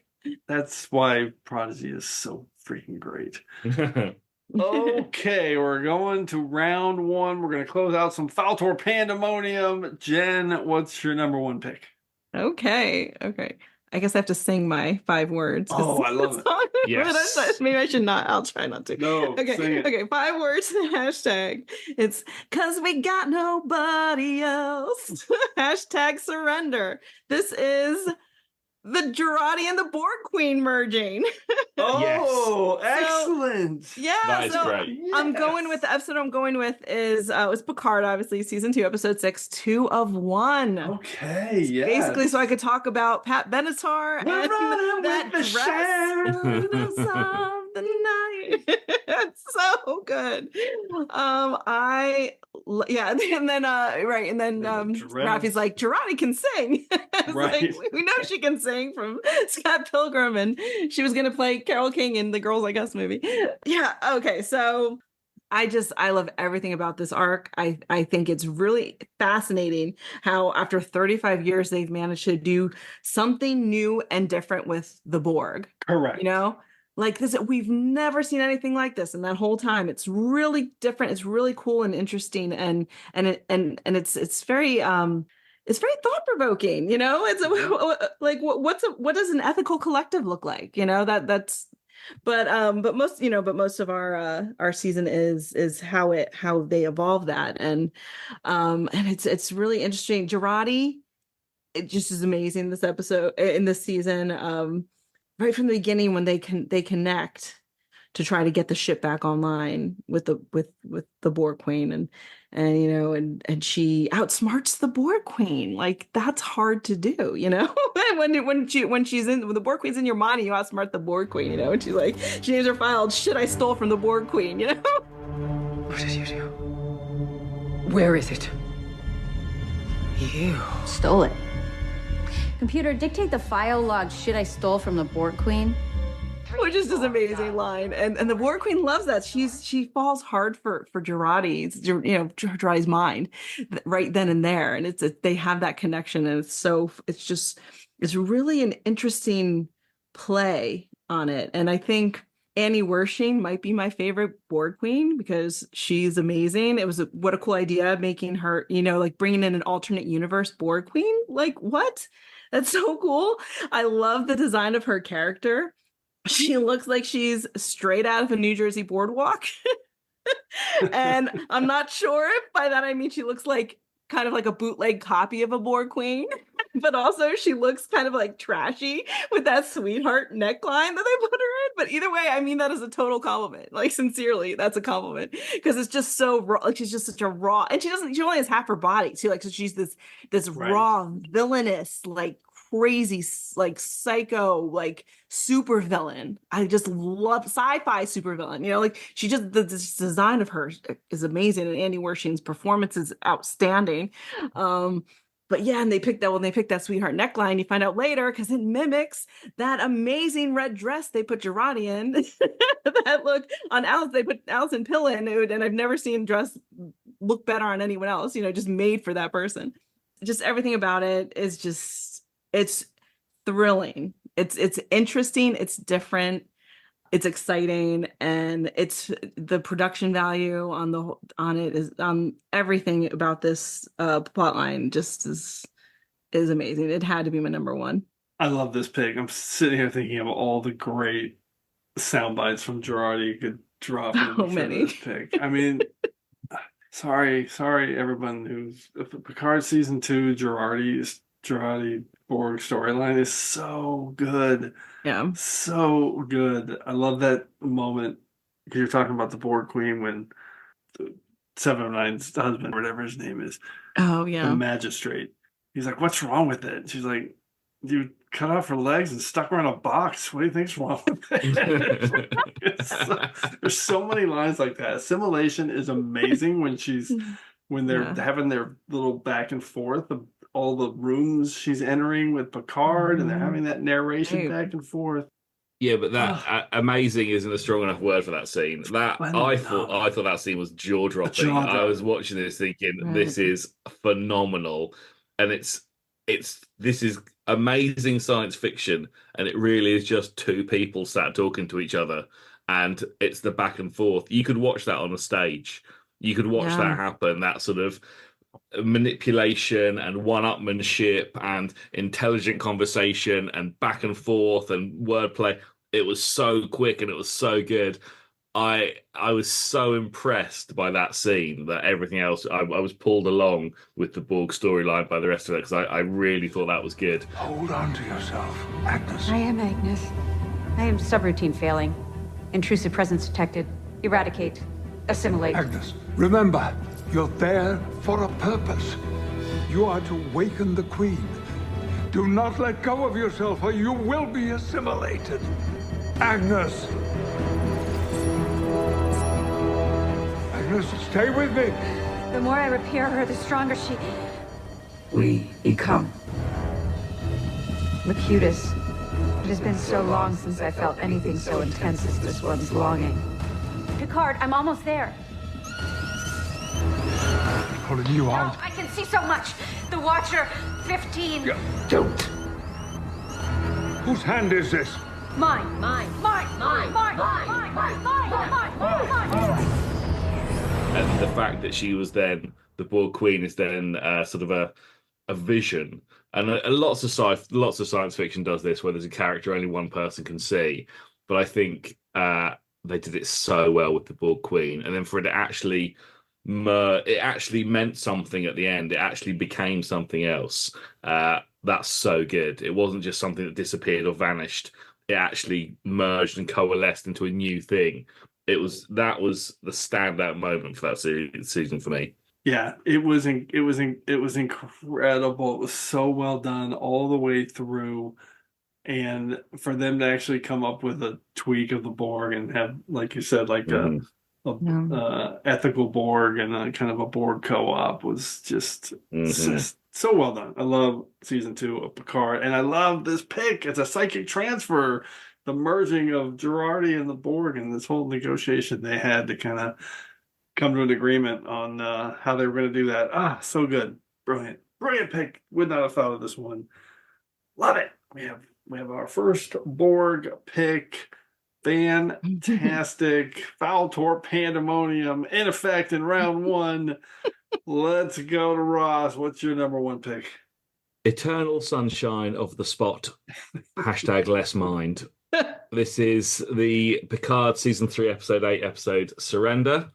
That's why Prodigy is so freaking great. Okay, we're going to round one. We're going to close out some Fal-tor-panDEMONIUM. Jen, what's your number one pick? Okay. I guess I have to sing my 5 words. Oh, I love it. Yes. Maybe I should not. I'll try not to. No, Okay, 5 words, hashtag. It's 'cause we got nobody else. Hashtag surrender. This is the Jurati and the Borg Queen merging. Oh, excellent. That is great. I'm going with the episode is it's Picard, obviously, season 2, episode 6, 2 of 1. Okay, yeah. Basically, so I could talk about Pat Benatar and that dress of the night. It's so good. And then Rafi's like, Jurati can sing. Like, we know she can sing from Scott Pilgrim, and she was gonna play Carole King in the Girls Like Us movie. Yeah, okay, so I love everything about this arc. I think it's really fascinating how after 35 years they've managed to do something new and different with the Borg. Correct. Like this, we've never seen anything like this, and that whole time it's really different. It's really cool and interesting, and it's very thought provoking. It's like what does an ethical collective look like? But most of our season is how they evolve that, and it's really interesting. Jurati, it just is amazing this episode in this season. Right from the beginning, when they connect to try to get the ship back online with the Borg Queen, and she outsmarts the Borg Queen. Like, that's hard to do, when the Borg Queen's in your mind, you outsmart the Borg Queen, and she names her file shit I stole from the Borg Queen. What did you do? Where is it? You stole it. Computer, dictate the file log shit I stole from the Borg Queen. Which is this amazing line. And the Borg Queen loves that. She falls hard for Jurati's mind right then and there. And they have that connection, and it's really an interesting play on it. And I think Annie Wershing might be my favorite Borg Queen because she's amazing. What a cool idea, making her, bringing in an alternate universe Borg Queen. Like, what? That's so cool. I love the design of her character. She looks like she's straight out of a New Jersey boardwalk. And I'm not sure if by that I mean she looks like kind of like a bootleg copy of a Borg Queen, but also she looks kind of like trashy with that sweetheart neckline that they put her in. But either way, I mean that is a total compliment. Like, sincerely, that's a compliment, because it's just so raw. Like, she's just such a raw, and she only has half her body too. Like, so she's this raw, villainous, like crazy, like psycho, like super villain. I just love sci-fi super villain. This design of her is amazing, and Annie Wershing's performance is outstanding. But yeah, and they picked that sweetheart neckline, you find out later, because it mimics that amazing red dress they put Girardi in. That look on Alice, they put Alison Pill in, and I've never seen dress look better on anyone else, just made for that person. Just everything about it is it's thrilling. It's interesting, it's different, it's exciting, and it's the production value on it is everything about this plot line just is amazing. It had to be my number one. I love this pick. I'm sitting here thinking of all the great sound bites from Girardi you could drop in for many. this pick. I mean, sorry, everyone who's Picard season 2 Girardi Borg storyline is so good. Yeah. So good. I love that moment because you're talking about the Borg Queen when the 709's husband, whatever his name is. Oh, yeah. The magistrate. He's like, what's wrong with it? She's like, you cut off her legs and stuck her in a box. What do you think's wrong with it? There's so many lines like that. Assimilation is amazing when they're having their little back and forth of all the rooms she's entering with Picard, and they're having that narration back and forth. Yeah, but that amazing isn't a strong enough word for that scene. I thought that scene was jaw dropping. I was watching this thinking, this is phenomenal, and this is amazing science fiction, and it really is just two people sat talking to each other, and it's the back and forth. You could watch that on a stage. You could watch that happen. That sort of manipulation and one-upmanship and intelligent conversation and back and forth and wordplay. It was so quick and it was so good. I was so impressed by that scene that everything else, I was pulled along with the Borg storyline by the rest of it, because I really thought that was good. Hold on to yourself, Agnes. I am Agnes. I am subroutine failing. Intrusive presence detected. Eradicate. Assimilate. Agnes, remember, you're there for a purpose. You are to waken the Queen. Do not let go of yourself, or you will be assimilated. Agnes! Agnes, stay with me! The more I repair her, the stronger she... We become. Locutus. It has been so long since I felt anything so intense as this one's longing. Picard, I'm almost there. Pulling you out. No, I can see so much. The Watcher, 15. Don't. Whose hand is this? Mine. And the fact that she was then, the Borg Queen is then sort of a vision. And lots of science fiction does this, where there's a character only one person can see. But I think they did it so well with the Borg Queen. And then for it to actually... it actually meant something at the end. It actually became something else. That's so good. It wasn't just something that disappeared or vanished. It actually merged and coalesced into a new thing. That was the standout moment for that season for me. Yeah, it was incredible. It was so well done all the way through. And for them to actually come up with a tweak of the Borg and have, like you said, like ethical Borg and a kind of a Borg co-op was just so well done. I love season 2 of Picard, and I love this pick. It's a psychic transfer, the merging of Girardi and the Borg, and this whole negotiation they had to kind of come to an agreement on how they were going to do that. So good, brilliant pick. Would not have thought of this one. Love it. We have our first Borg pick. Fantastic. Fal-tor-panDEMONIUM in effect in round 1. Let's go to Ross. What's your number 1 pick? Eternal Sunshine of the Spot. # less mind. This is the Picard season 3 episode 8 episode Surrender.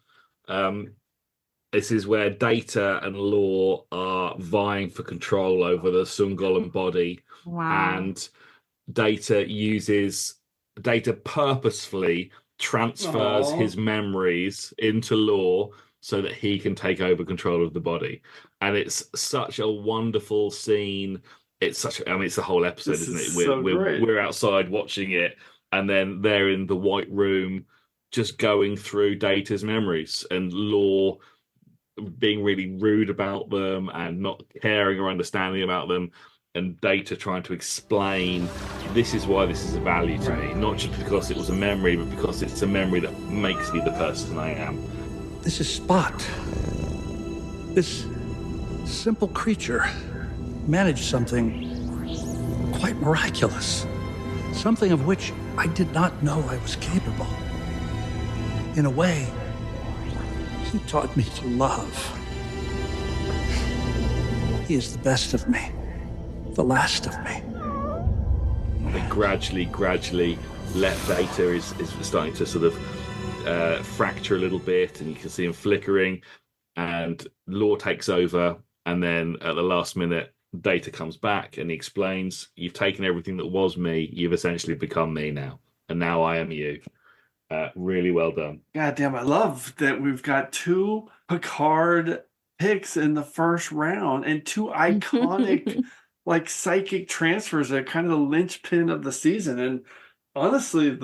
This is where Data and Lore are vying for control over the Sungolan body. Wow. And Data purposefully transfers his memories into Lore so that he can take over control of the body. And it's such a wonderful scene. It's the whole episode, isn't it? We're outside watching it, and then they're in the White Room just going through Data's memories, and Lore being really rude about them and not caring or understanding about them, and Data trying to explain this is why this is a value to me, not just because it was a memory, but because it's a memory that makes me the person I am. This is Spot. This simple creature managed something quite miraculous, something of which I did not know I was capable. In a way, he taught me to love. He is the best of me, the last of me. They gradually left Data is starting to sort of fracture a little bit, and you can see him flickering, and Law takes over, and then at the last minute Data comes back and he explains, you've taken everything that was me, you've essentially become me now, and now I am you. Really well done. God damn, I love that we've got 2 Picard picks in the first round and 2 iconic like psychic transfers that are kind of the linchpin of the season. And honestly,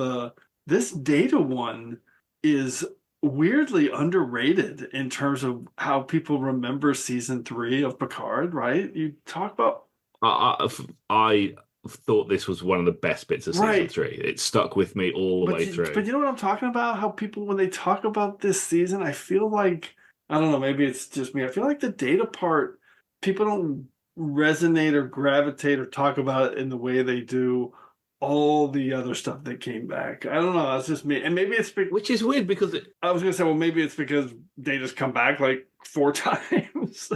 this Data one is weirdly underrated in terms of how people remember season 3 of Picard, right? You talk about I thought this was one of the best bits of season 3. It stuck with me all the way through. But you know what I'm talking about? How people, when they talk about this season, I feel like, I don't know, maybe it's just me, I feel like the Data part, people don't resonate or gravitate or talk about it in the way they do all the other stuff that came back. I don't know. That's just me. And maybe it's which is weird because I was going to say, well, maybe it's because Data's come back like 4 times.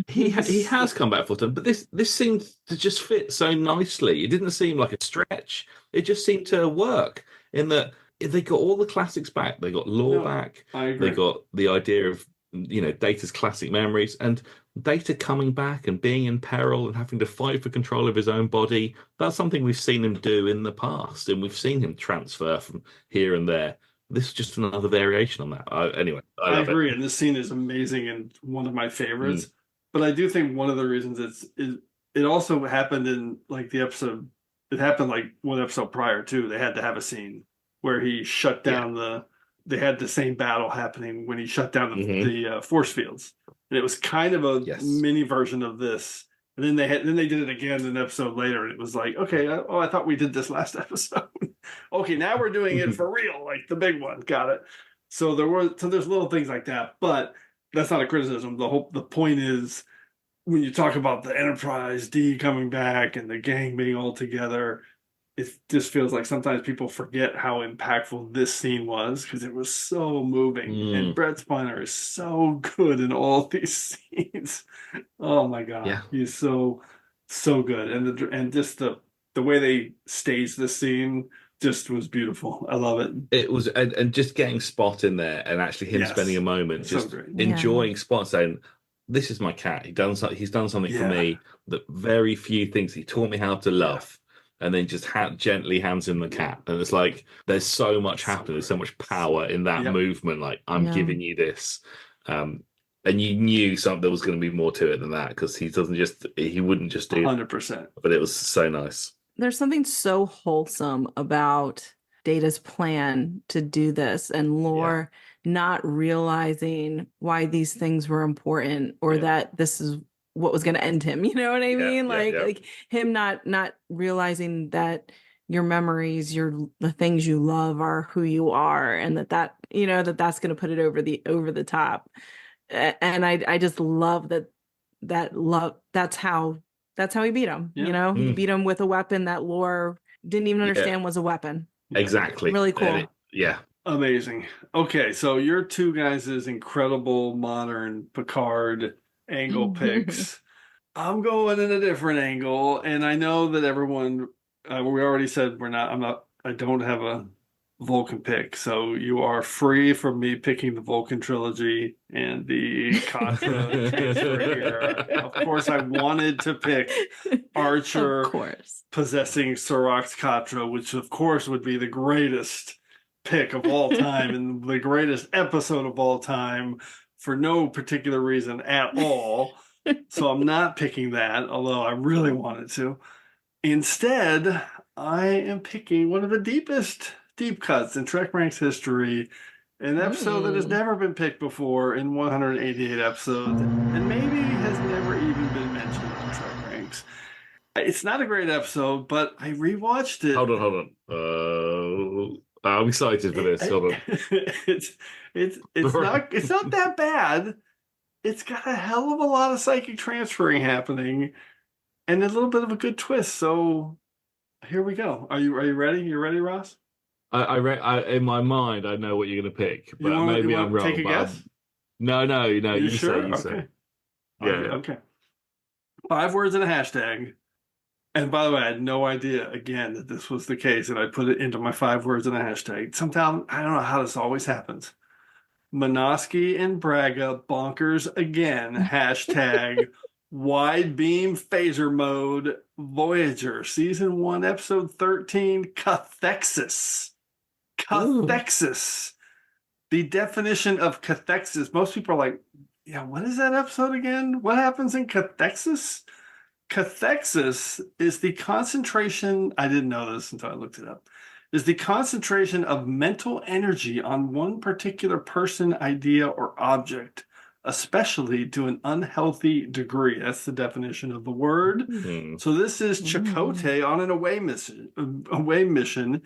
He has come back 4 times, but this seemed to just fit so nicely. It didn't seem like a stretch. It just seemed to work in that they got all the classics back. They got Law back. I agree. They got the idea of, you know, Data's classic memories, and Data coming back and being in peril and having to fight for control of his own body. That's something we've seen him do in the past, and we've seen him transfer from here and there. This is just another variation on that. Anyway, I agree, and this scene is amazing and one of my favorites. But I do think one of the reasons it also happened in like the episode. It happened like one episode prior too. They had to have a scene where he shut down They had the same battle happening when he shut down the force fields, and it was kind of a mini version of this. And then they did it again an episode later, and it was like, okay, I thought we did this last episode. Okay, now we're doing it for real, like the big one. Got it. So there's little things like that, but that's not a criticism. The point is, when you talk about the Enterprise D coming back and the gang being all together, it just feels like sometimes people forget how impactful this scene was because it was so moving. And Brett Spiner is so good in all these scenes. Oh my God. He's so good. And just the way they staged this scene just was beautiful. I love it. It was, and just getting Spot in there and actually him spending a moment just enjoying Spot, saying, this is my cat. He's done something for me that very few things. He taught me how to love. And then just gently hands him the cat. And it's like, there's so much happening. There's so much power in that movement. Like, I'm giving you this. And you knew there was going to be more to it than that, because he wouldn't just do 100%. But it was so nice. There's something so wholesome about Data's plan to do this, and Lore not realizing why these things were important, or that this is what was going to end him. You know what I mean? Like him not realizing that your memories, the things you love are who you are, and that's going to put it over the top. And I just love that love. That's how he beat him. You know, he beat him with a weapon that Lore didn't even understand was a weapon. Exactly. Really cool. Amazing. Okay, so your two guys' incredible modern Picard angle picks. I'm going in a different angle, and I know that everyone, we already said I don't have a Vulcan pick, so you are free from me picking the Vulcan trilogy and the Katra transfer here. Of course, I wanted to pick Archer possessing Sirach's Katra, which of course would be the greatest pick of all time and the greatest episode of all time for no particular reason at all. So I'm not picking that, although I really wanted to. Instead, I am picking one of the deep cuts in TrekRanks history, An episode that has never been picked before in 188 episodes, and maybe has never even been mentioned on Trek Ranks. It's not a great episode, but I rewatched it. Hold on. I'm excited for this. Hold on. It's not that bad. It's got a hell of a lot of psychic transferring happening, and a little bit of a good twist. So here we go. Are you ready? You ready, Ross? In my mind, I know what you're going to pick, but maybe I'm wrong. Take a guess? No. You sure? say. Yeah. Okay. 5 words and a hashtag. And by the way, I had no idea, again, that this was the case, and I put it into my 5 words and a hashtag. Sometimes, I don't know how this always happens. Minoski and Braga, bonkers again, hashtag wide beam phaser mode, Voyager, season 1, episode 13, cathexis. Cathexis. The definition of cathexis, most people are like, yeah, what is that episode again? What happens in cathexis? Cathexis is the concentration, I didn't know this until I looked it up, is the concentration of mental energy on one particular person, idea, or object, especially to an unhealthy degree. That's the definition of the word. So this is Chakotay on an away mission.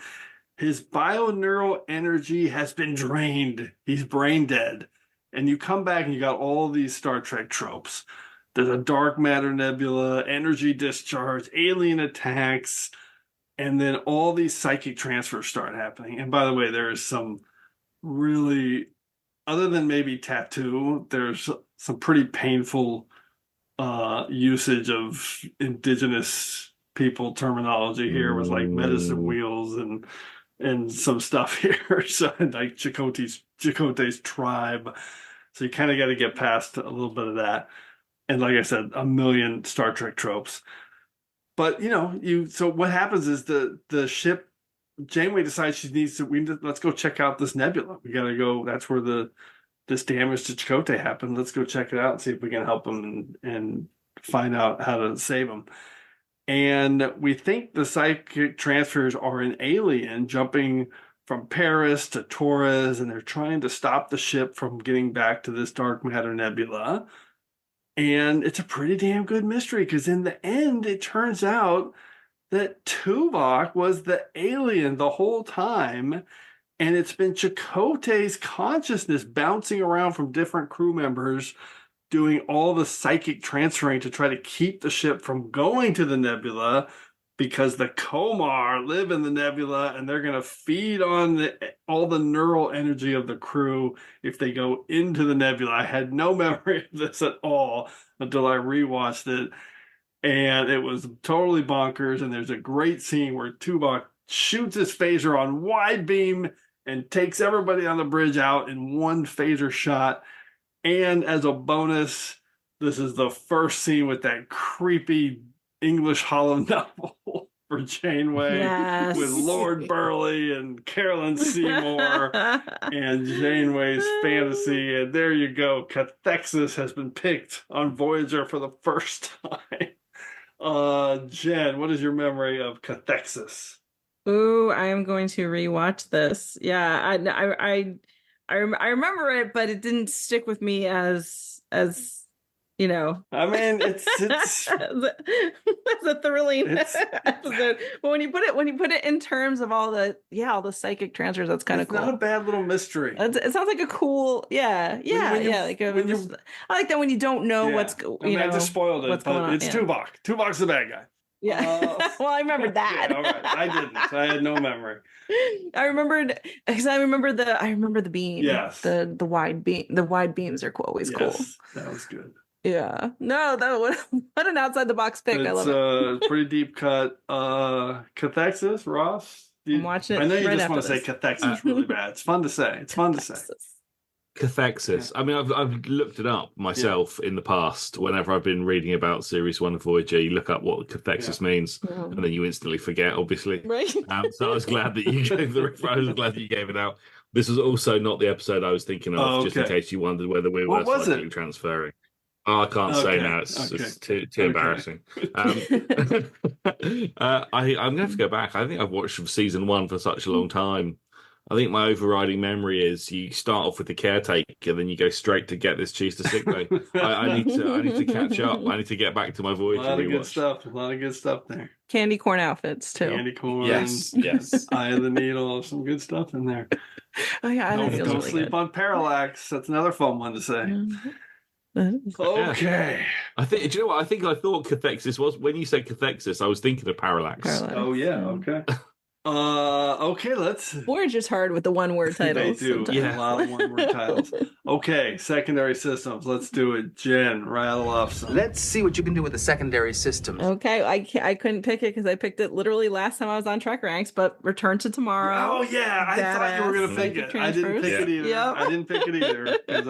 His bioneural energy has been drained. He's brain dead. And you come back and you got all these Star Trek tropes. There's a dark matter nebula, energy discharge, alien attacks, and then all these psychic transfers start happening. And by the way, there is some really, other than maybe tattoo, there's some pretty painful usage of indigenous people terminology here with like medicine wheels and some stuff here. So like Chakotay's tribe. So you kind of got to get past a little bit of that. And like I said, a million Star Trek tropes. But so what happens is the ship, Janeway decides let's go check out this nebula. We gotta go, that's where this damage to Chakotay happened. Let's go check it out and see if we can help him and find out how to save him. And we think the psychic transfers are an alien jumping from Paris to Torres, and they're trying to stop the ship from getting back to this dark matter nebula. And it's a pretty damn good mystery, because in the end, it turns out that Tuvok was the alien the whole time, and it's been Chakotay's consciousness bouncing around from different crew members, doing all the psychic transferring to try to keep the ship from going to the nebula, because the Komar live in the nebula and they're going to feed on all the neural energy of the crew if they go into the nebula. I had no memory of this at all until I rewatched it, and it was totally bonkers. And there's a great scene where Tuvok shoots his phaser on wide beam and takes everybody on the bridge out in one phaser shot. And as a bonus, this is the first scene with that creepy English hollow novel for Janeway, with Lord Burleigh and Carolyn Seymour and Janeway's fantasy. And there you go. Cathexis has been picked on Voyager for the first time. Jen, what is your memory of Cathexis? Ooh, I am going to rewatch this. Yeah, I remember it, but it didn't stick with me as I mean, it's that's a thrilling episode. But when you put it in terms of all the psychic transfers, that's kind of cool. It's not a bad little mystery. It sounds like a cool, I like that when you don't know what's I just spoiled it, but it's Tuvok. Tuvok's the bad guy. Yeah. Well, I remember that. All right. I didn't. I had no memory. I remember the beam. Yes. The wide beam. The wide beams are always cool. That was good. Yeah. No, what an outside the box pick. I love it. It's pretty deep cut. Cathexis, Ross? I'm watching it. I know you just want to say cathexis really bad. It's fun to say. Cathexis. I mean, I've looked it up myself in the past. Whenever I've been reading about Series 1 of Voyager, you look up what cathexis means, and then you instantly forget, obviously. Right. So I was glad that you gave it out. This was also not the episode I was thinking of, just in case you wondered whether we were psychically transferring. Oh, I can't say now. It's too embarrassing. I'm going to have to go back. I think I've watched season 1 for such a long time. I think my overriding memory is you start off with the caretaker, then you go straight to get this cheese to sick bay. I need to catch up. I need to get back to my Voyager A lot of rewatch. good stuff. A lot of good stuff there. Candy corn outfits too. Candy corn. Yes. Eye of the Needle. Some good stuff in there. Oh yeah, Don't really sleep good. on Parallax. That's another fun one to say. Okay. I think. Do you know what? I thought cathexis was when you said cathexis, I was thinking of parallax. Oh yeah. Okay. Okay, let's. Voyager's hard with the one-word titles. They do. sometimes. A lot of one-word titles. Okay, secondary systems. Let's do it. Jen, rattle off some. Let's see what you can do with the secondary systems. Okay, I couldn't pick it because I picked it literally last time I was on TrekRanks, but Return to Tomorrow. Oh yeah, I thought you were gonna pick it. I didn't pick it either. Yep. I didn't pick it either because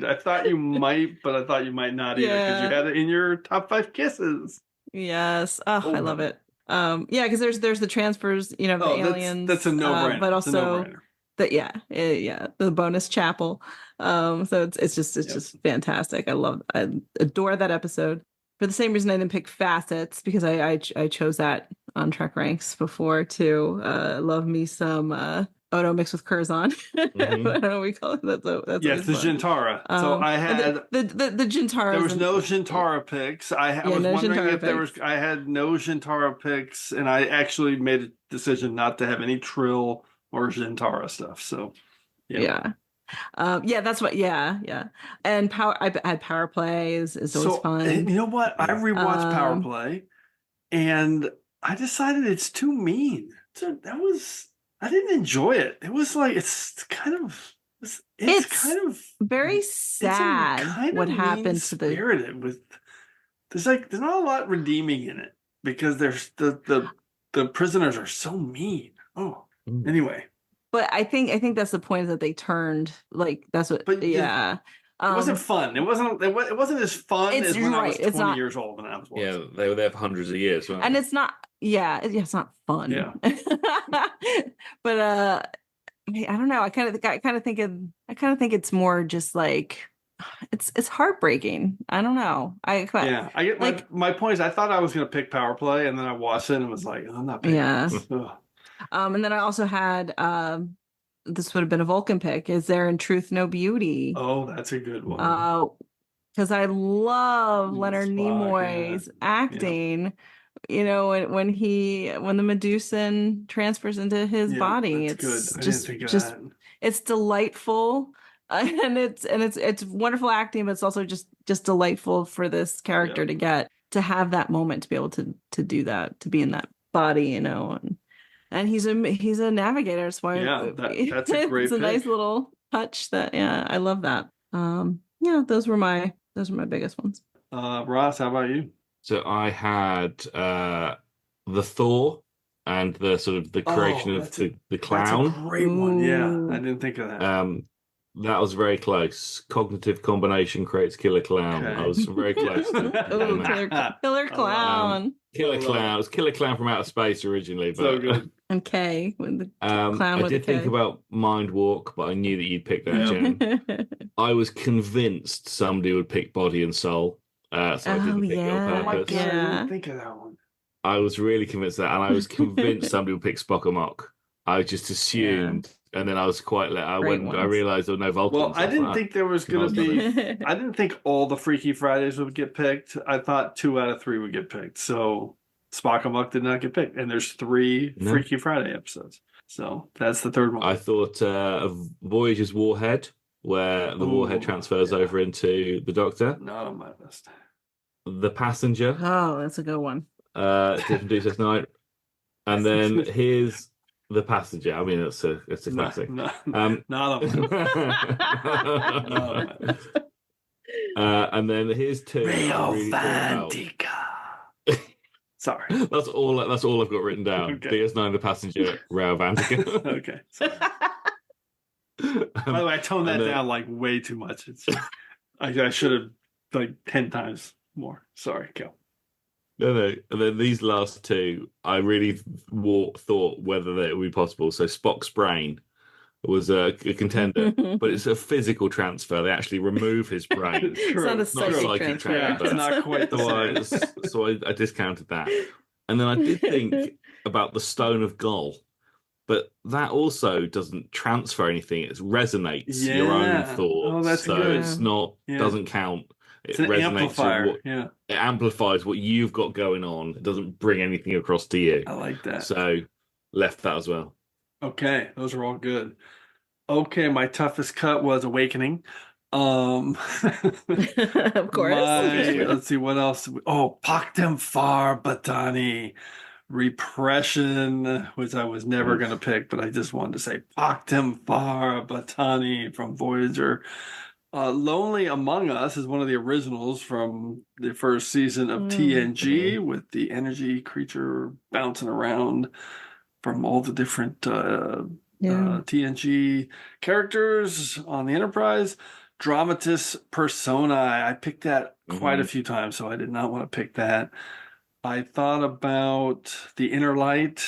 I thought you might, but I thought you might not either because you had it in your top 5 kisses. Yes. Oh, I love it. Yeah, because there's the transfers, the aliens. That's a no-brainer. But also no-brainer. the bonus chapel. So it's just fantastic. I adore that episode. For the same reason I didn't pick Facets, because I chose that on TrekRanks before too. Love me some Odo mixed with Curzon. Mm-hmm. I don't know what we call it. That's Yes, the Jintara. So I had the Jintara. There was no Jintara picks. I was wondering if there was. I had no Jintara picks, and I actually made a decision not to have any Trill or Jintara stuff. So yeah. That's what. Yeah. And I had Power Play is always fun. And you know what? I rewatched Power Play, and I decided it's too mean. So I didn't enjoy it. It was like it's kind of very sad what happened to the spirited with. There's not a lot redeeming in it because there's the prisoners are so mean. Anyway. But I think that's the point, that they turned that's what. But yeah. It wasn't fun. It wasn't as fun as when I was 20 years old when I was watching. Yeah, they were there for hundreds of years. And it's not. Yeah, it's not fun. Yeah. But I don't know. I kind of think it's more just like it's heartbreaking. I don't know. I get my point is I thought I was going to pick Power Play, and then I watched it and was like, I'm not picking this. And then I also had this would have been a Vulcan pick. Is There in Truth No Beauty? Oh, that's a good one. Because I love Leonard Nimoy's acting. When the Medusan transfers into his body, it's just it's delightful, and it's wonderful acting, but it's also just delightful for this character to get to have that moment, to be able to do that, to be in that body, and he's a navigator. That's why that's a great. It's a nice little touch. I love that. Those were my biggest ones. Ross, how about you? So I had the Thor and the sort of the creation of the clown. That's a great one. Yeah, I didn't think of that. That was very close. Cognitive combination creates killer clown. Okay. I was very close. Killer clown. Killer clown. It was Killer Clown from Outer Space originally, but so good. And K with the clown. I did think about Mind Walk, but I knew that you'd pick that, Jen. I was convinced somebody would pick Body and Soul. So I didn't pick it on purpose. I didn't think of that one. I was really convinced of that, and I was convinced somebody would pick Spock or Mock. I just assumed, and then I was quite late. I realized there were no Vulcans. Well, I didn't think there was going to be. I didn't think all the Freaky Fridays would get picked. I thought 2 out of 3 would get picked. So Spock and Mock did not get picked, and there's 3 Freaky Friday episodes. So that's the third one. I thought of Voyager's Warhead, where the warhead transfers over into the Doctor. Not on my list. The Passenger. Oh, that's a good one. Different Deep Night. And then here's The Passenger. I mean, it's a classic. Not on my list. And then here's 2. Rio Vantica. Sorry. That's all I've got written down. Okay. DS9, The Passenger, Rio Vantica. Okay. Sorry. By the way, I toned that down like way too much. I should have like 10 times more. Sorry, go. No. And then these last 2, I really thought whether it would be possible. So Spock's brain was a contender, but it's a physical transfer. They actually remove his brain. It's not a psychic transfer. Yeah, it's not quite the same. So I discounted that. And then I did think about the Stone of Gull, but that also doesn't transfer anything. It resonates your own thoughts. Oh, that's so good. It's not doesn't count. It's It an resonates amplifier. with what it amplifies what you've got going on. It doesn't bring anything across to you. I like that. So left that as well. Okay, those are all good. Okay, my toughest cut was Awakening. Of course. Let's see what else. Oh, TrekRanks Repression, which I was never going to pick, but I just wanted to say TrekRanks from Voyager. Lonely Among Us is one of the originals from the first season of TNG with the energy creature bouncing around from all the different TNG characters on the Enterprise. Dramatis Personae. I picked that quite a few times, so I did not want to pick that. I thought about The Inner Light,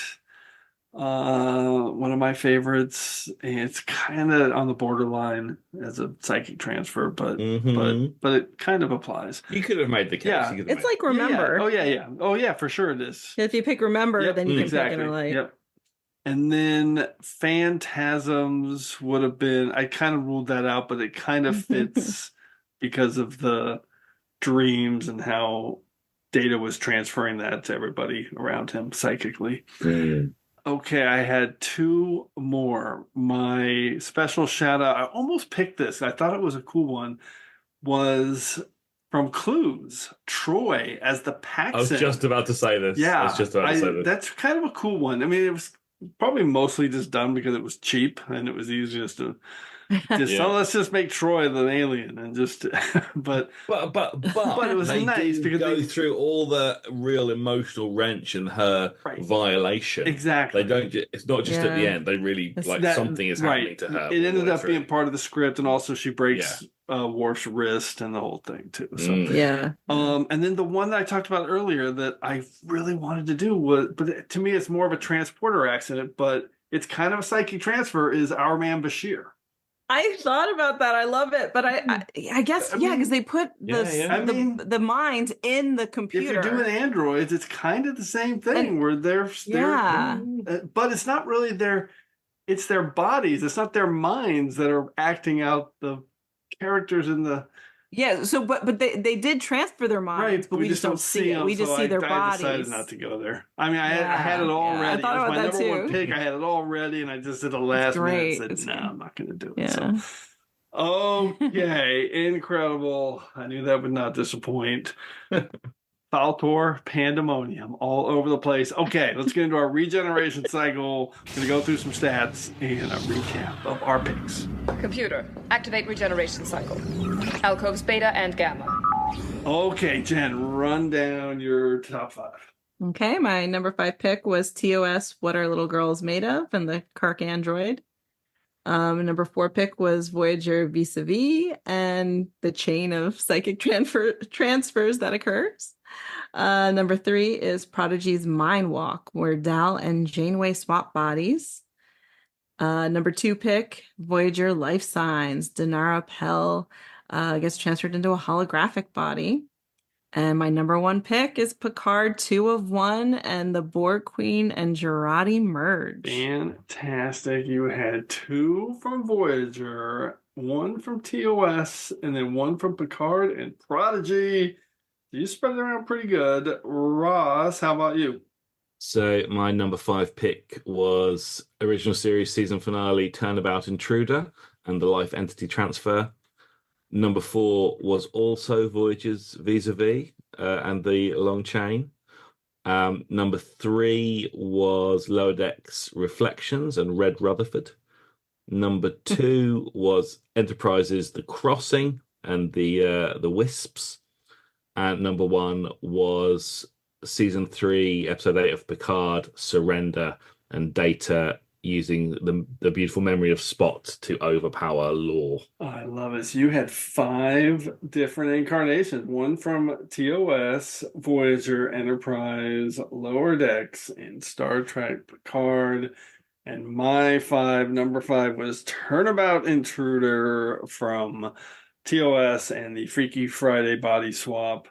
one of my favorites. It's kind of on the borderline as a psychic transfer, but it kind of applies. You could have made the case. Yeah, it's like Remember. Oh yeah, for sure it is. If you pick Remember, then you can pick Inner Light. Yep. And then Phantasms would have been, I kind of ruled that out, but it kind of fits because of the dreams and how Data was transferring that to everybody around him psychically. Okay, I had two more. My special shout out, I almost picked this. I thought it was a cool one, was from Clues, Troy as the Paxson. I was just about to say this. Yeah, That's kind of a cool one. I mean, it was probably mostly just done because it was cheap and it was easiest to so let's just make Troy the alien and just but it was nice because they go through all the real emotional wrench and her violation. Exactly. They don't it's not just at the end. They really something is happening to her. It ended up being part of the script, and also she breaks Worf's wrist and the whole thing too. So and then the one that I talked about earlier that I really wanted to do was, but to me it's more of a transporter accident, but it's kind of a psychic transfer, is Our Man Bashir. I thought about that. I love it, but I guess because they put the mind in the computer. If you're doing androids, it's kind of the same thing where they're but it's not really it's their bodies. It's not their minds that are acting out the characters in the. Yeah, so but they did transfer their minds, but we just don't see it. We just see their bodies. I decided not to go there. I mean, I had it all ready. I thought about my that number one pick. I had it all ready, and I just did the last minute and said, "No, I'm not going to do it." Yeah. So, okay, incredible. I knew that would not disappoint. Fal-tor-panDEMONIUM all over the place. Okay, let's get into our regeneration cycle. I'm going to go through some stats and a recap of our picks. Computer, activate regeneration cycle. Alcoves beta and gamma. Okay, Jen, run down your top five. Okay, my number 5 pick was TOS, What Are Little Girls Made Of, and the Kark android. Number 4 pick was Voyager vis-a-vis and the chain of psychic transfers that occurs. Number 3 is Prodigy's Mind Walk, where Dal and Janeway swap bodies. Number 2 pick, Voyager Life Signs. Dinara Pell gets transferred into a holographic body. And my number 1 pick is Picard 2 of 1 and the Borg Queen and Jurati merge. Fantastic. You had 2 from Voyager, 1 from TOS, and then 1 from Picard and Prodigy. You spread it around pretty good. Ross, how about you? So my number 5 pick was original series season finale Turnabout Intruder and the Life Entity Transfer. Number 4 was also Voyager's vis-a-vis and the Long Chain. Number 3 was Lower Decks Reflections and Red Rutherford. Number 2 was Enterprise's The Crossing and the Wisps. And number 1 was season 3, episode 8 of Picard, Surrender, and Data using the beautiful memory of Spot to overpower Lore. I love it. So you had 5 different incarnations. 1 from TOS, Voyager, Enterprise, Lower Decks, and Star Trek Picard. And my number 5 was Turnabout Intruder from TOS and the Freaky Friday body swap.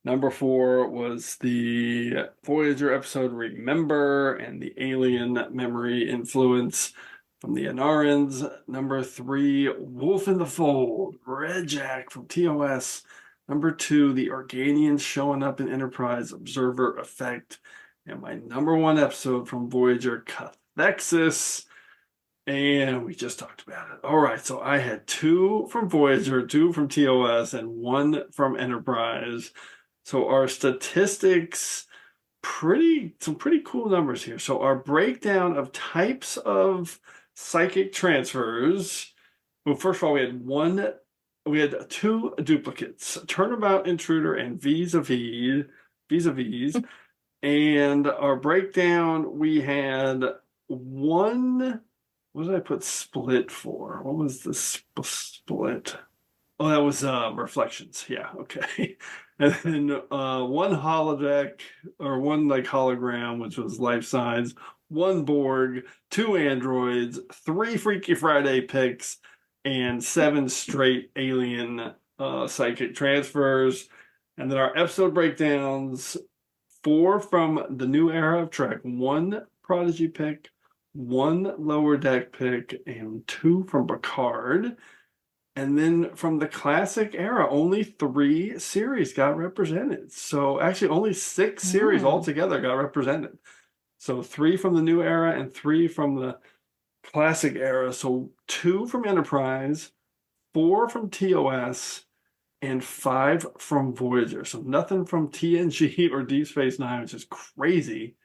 Number 4 was the Voyager episode Remember and the alien memory influence from the Anarans. Number 3, Wolf in the Fold, Red Jack from TOS. Number 2, the Organians showing up in Enterprise Observer Effect. And my number 1 episode from Voyager, Cathexis. And we just talked about it. All right, so I had 2 from Voyager, 2 from TOS, and 1 from Enterprise. So our statistics, some pretty cool numbers here. So our breakdown of types of psychic transfers. Well, first of all, we had 2 duplicates, Turnabout Intruder and vis-a-vis. And our breakdown, we had 1. What did I put split for? What was the split? Oh, that was reflections. Yeah, okay. And then 1 holodeck, or 1 like hologram, which was life size, 1 Borg, 2 androids, 3 Freaky Friday picks, and 7 straight alien psychic transfers. And then our episode breakdowns, 4 from the new era of Trek, 1 Prodigy pick, 1 Lower Deck pick, and 2 from Picard. And then from the classic era, only 3 series got represented. So actually only 6 series altogether got represented. So 3 from the new era and 3 from the classic era. So 2 from Enterprise, 4 from TOS, and 5 from Voyager. So nothing from TNG or Deep Space Nine, which is crazy.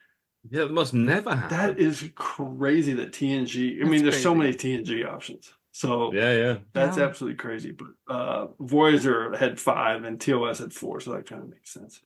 Yeah, it must never happen. That is crazy that TNG, there's so many TNG options. So that's absolutely crazy. But Voyager had 5 and TOS had 4, so that kind of makes sense.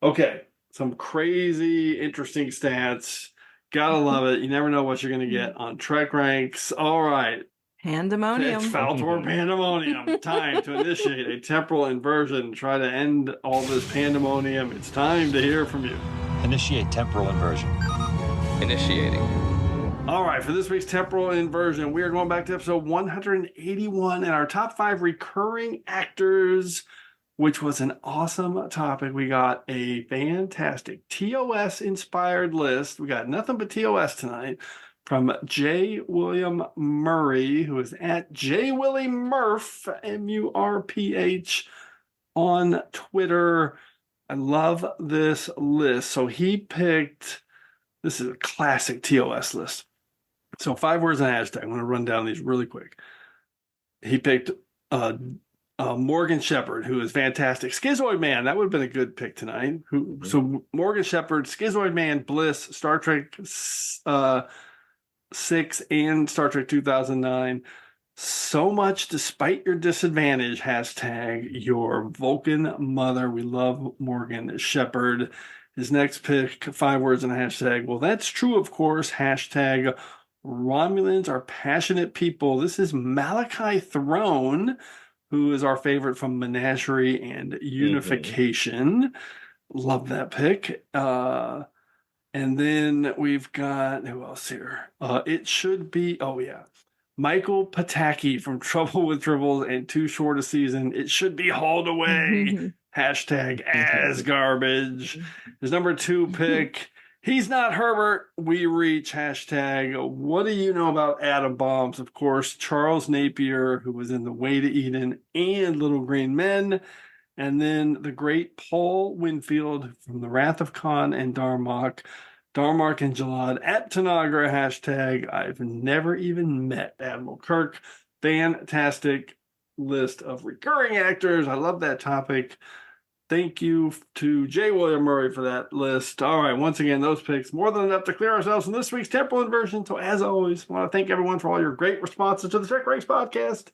Okay, some crazy, interesting stats. Gotta love it. You never know what you're going to get on TrekRanks. All right. Pandemonium. It's Fal-tor-panDEMONIum. Time to initiate a temporal inversion. Try to end all this pandemonium. It's time to hear from you. Initiate temporal inversion. Initiating. All right, for this week's temporal inversion, we are going back to episode 181 and our top 5 recurring actors, which was an awesome topic. We got a fantastic TOS-inspired list. We got nothing but TOS tonight from J. William Murray, who is at JWillyMurph, M-U-R-P-H, on Twitter. I love this list. So he picked, this is a classic TOS list. So 5 words and a hashtag. I'm going to run down these really quick. He picked Morgan Shepard, who is fantastic. Schizoid Man, that would have been a good pick tonight. So Morgan Shepard, Schizoid Man, Bliss, Star Trek 6 and Star Trek 2009. So much despite your disadvantage, hashtag your Vulcan mother. We love Morgan Shepard. His next pick, 5 words and a hashtag. Well, that's true, of course. Hashtag Romulans are passionate people. This is Malachi Throne, who is our favorite from Menagerie and Unification. Love that pick. And then we've got, who else here? It should be, Michael Pataki from Trouble with Tribbles and Too Short a Season. It should be hauled away. Hashtag as garbage. His number 2 pick. He's not Herbert. We reach. Hashtag what do you know about atom bombs? Of course, Charles Napier, who was in The Way to Eden and Little Green Men. And then the great Paul Winfield from The Wrath of Khan and Darmok and Jalad at Tanagra. Hashtag I've never even met Admiral Kirk. Fantastic list of recurring actors. I love that topic. Thank you to J. William Murray for that list. All right, once again, those picks more than enough to clear ourselves from this week's temporal inversion. So as always, I want to thank everyone for all your great responses to the TrekRanks podcast.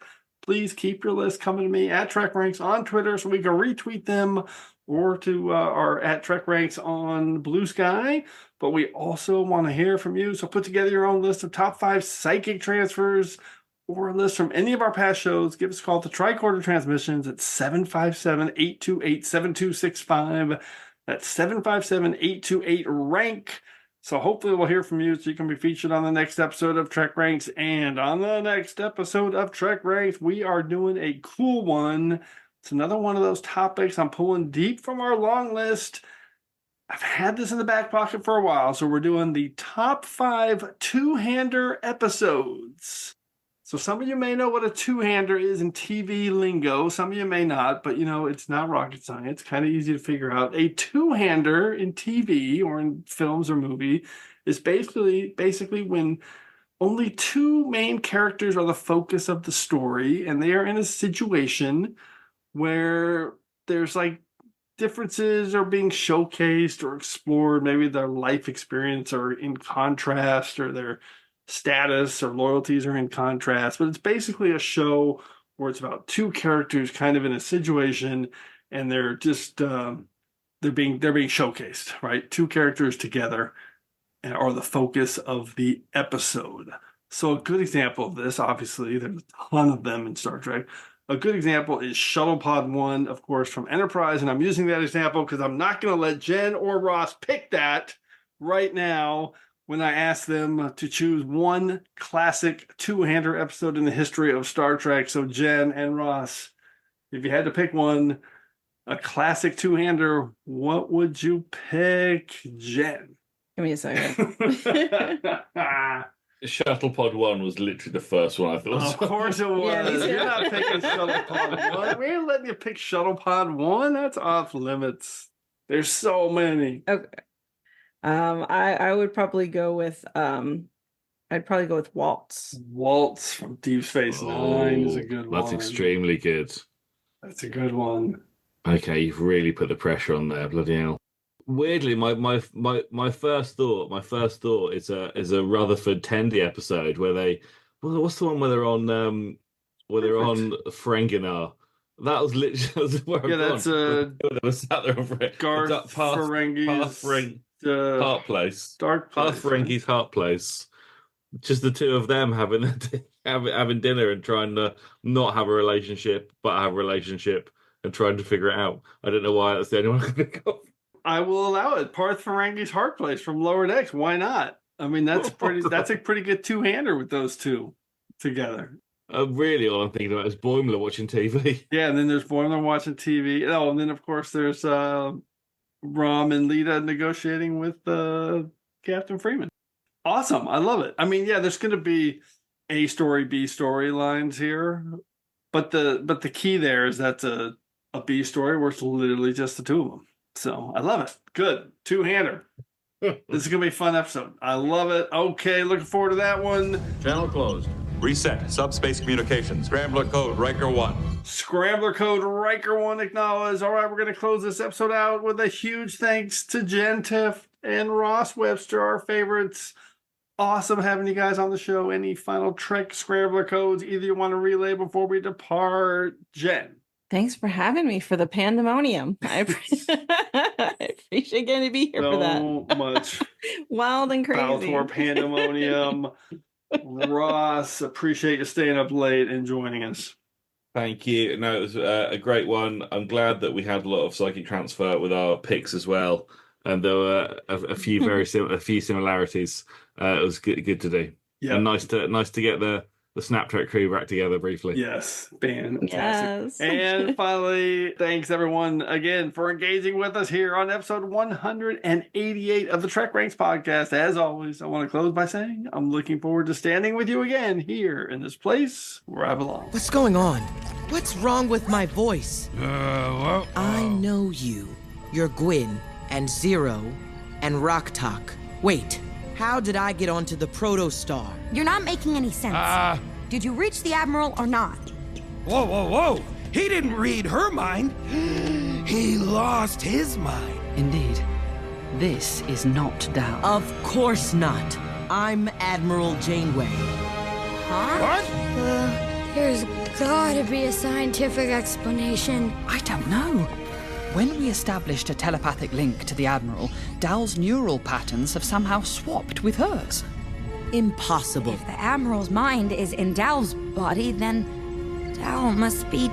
Please keep your list coming to me at TrekRanks on Twitter so we can retweet them, or to our at TrekRanks on Blue Sky. But we also want to hear from you. So put together your own list of top 5 psychic transfers or a list from any of our past shows. Give us a call to Tricorder Transmissions at 757-828-7265. That's 757-828-RANK. So hopefully we'll hear from you so you can be featured on the next episode of TrekRanks. And on the next episode of TrekRanks, we are doing a cool one. It's another one of those topics I'm pulling deep from our long list. I've had this in the back pocket for a while, so we're doing the top 5 two-hander episodes. So some of you may know what a two-hander is in TV lingo. Some of you may not, but it's not rocket science. Kind of easy to figure out. A two-hander in TV or in films or movie is basically when only 2 main characters are the focus of the story, and they are in a situation where there's like differences are being showcased or explored. Maybe their life experience are in contrast, or their status or loyalties are in contrast. But it's basically a show where it's about 2 characters kind of in a situation, and they're just they're being showcased, right? 2 characters together and are the focus of the episode. So a good example of this, obviously, there's a ton of them in Star Trek. A good example is Shuttle Pod 1, of course, from Enterprise. And I'm using that example because I'm not going to let Jenn or Ross pick that right now when I ask them to choose one classic two-hander episode in the history of Star Trek. So Jenn and Ross, if you had to pick one, a classic two-hander, what would you pick, Jenn? Give me a second. Shuttle Pod 1 was literally the first one I thought. Of course it was. Yeah, you're not picking Shuttle Pod 1. We ain't letting you pick Shuttle Pod 1. That's off limits. There's so many. Okay. I would probably go with Waltz. Waltz from Deep Space Nine is a good one. That's extremely good. That's a good one. Okay, you've really put the pressure on there, bloody hell. Weirdly, my first thought is a Rutherford Tendy episode where what's the one where they're on Ferenginar? That was literally where that's they were sat there on Garth Ferenghi's Heart Place. Dark Place. Garth Ferenghi's Heart Place. Just the 2 of them having dinner and trying to not have a relationship, but have a relationship and trying to figure it out. I don't know why that's the only one I can think of. I will allow it. Parth Ferenghi's Heart Place from Lower Decks. Why not? I mean, that's a pretty good two-hander with those 2 together. Really, all I'm thinking about is Boimler watching TV. Yeah, and then there's Boimler watching TV. Oh, and then of course there's Rom and Lita negotiating with Captain Freeman. Awesome. I love it. I mean, yeah, there's going to be A story, B story lines here, but the key there is that's a B story where it's literally just the 2 of them. So I love it. Good. Two-hander. This is going to be a fun episode. I love it. Okay, looking forward to that one. Channel closed. Reset. Subspace communications. Scrambler code Riker 1. Scrambler code Riker 1 acknowledged. All right, we're going to close this episode out with a huge thanks to Jenn, Tifft, and Ross Webster, our favorites. Awesome having you guys on the show. Any final Trek Scrambler codes either you want to relay before we depart? Jenn. Thanks for having me for the pandemonium. I appreciate getting to be here for that. So much. Wild and crazy. Fal-tor-panDEMONIum. Ross, appreciate you staying up late and joining us. Thank you. No, it was a great one. I'm glad that we had a lot of psychic transfer with our picks as well, and there were a few similarities. It was good to do. Yeah, and nice to get the Snapchat crew back together briefly. Yes, fantastic. Yes. And finally, thanks everyone again for engaging with us here on episode 188 of the TrekRanks podcast. As always, I want to close by saying I'm looking forward to standing with you again here in this place where I belong. What's going on? What's wrong with my voice? Well, I know you. You're Gwyn and Zero and Rocktalk. Wait. How did I get onto the Protostar? You're not making any sense. Did you reach the Admiral or not? Whoa. He didn't read her mind. He lost his mind. Indeed. This is not Dal. Of course not. I'm Admiral Janeway. Huh? What? There's gotta be a scientific explanation. I don't know. When we established a telepathic link to the Admiral, Dal's neural patterns have somehow swapped with hers. Impossible. If the Admiral's mind is in Dal's body, then Dal must be...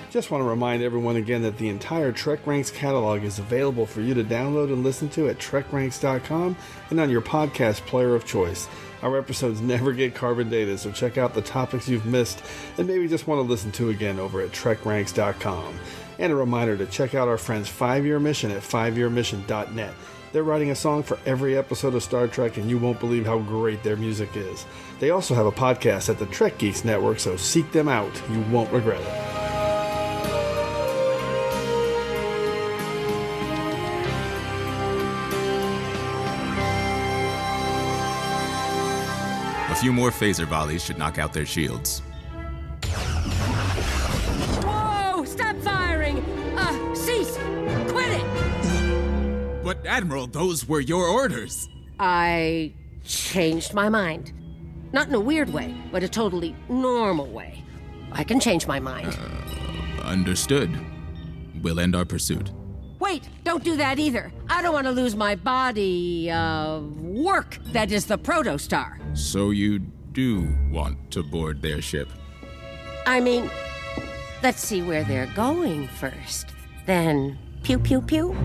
Just want to remind everyone again that the entire TrekRanks catalog is available for you to download and listen to at TrekRanks.com and on your podcast player of choice. Our episodes never get carbon dated, so check out the topics you've missed and maybe just want to listen to again over at TrekRanks.com. And a reminder to check out our friends 5-Year Mission at 5yearmission.net. They're writing a song for every episode of Star Trek, and you won't believe how great their music is. They also have a podcast at the Trek Geeks Network, so seek them out. You won't regret it. A few more phaser volleys should knock out their shields. Whoa! Stop firing! Cease! Quit it! But, Admiral, those were your orders. I changed my mind. Not in a weird way, but a totally normal way. I can change my mind. Understood. We'll end our pursuit. Wait, don't do that either. I don't want to lose my body of work that is the protostar. So you do want to board their ship? I mean, let's see where they're going first. Then, pew pew pew.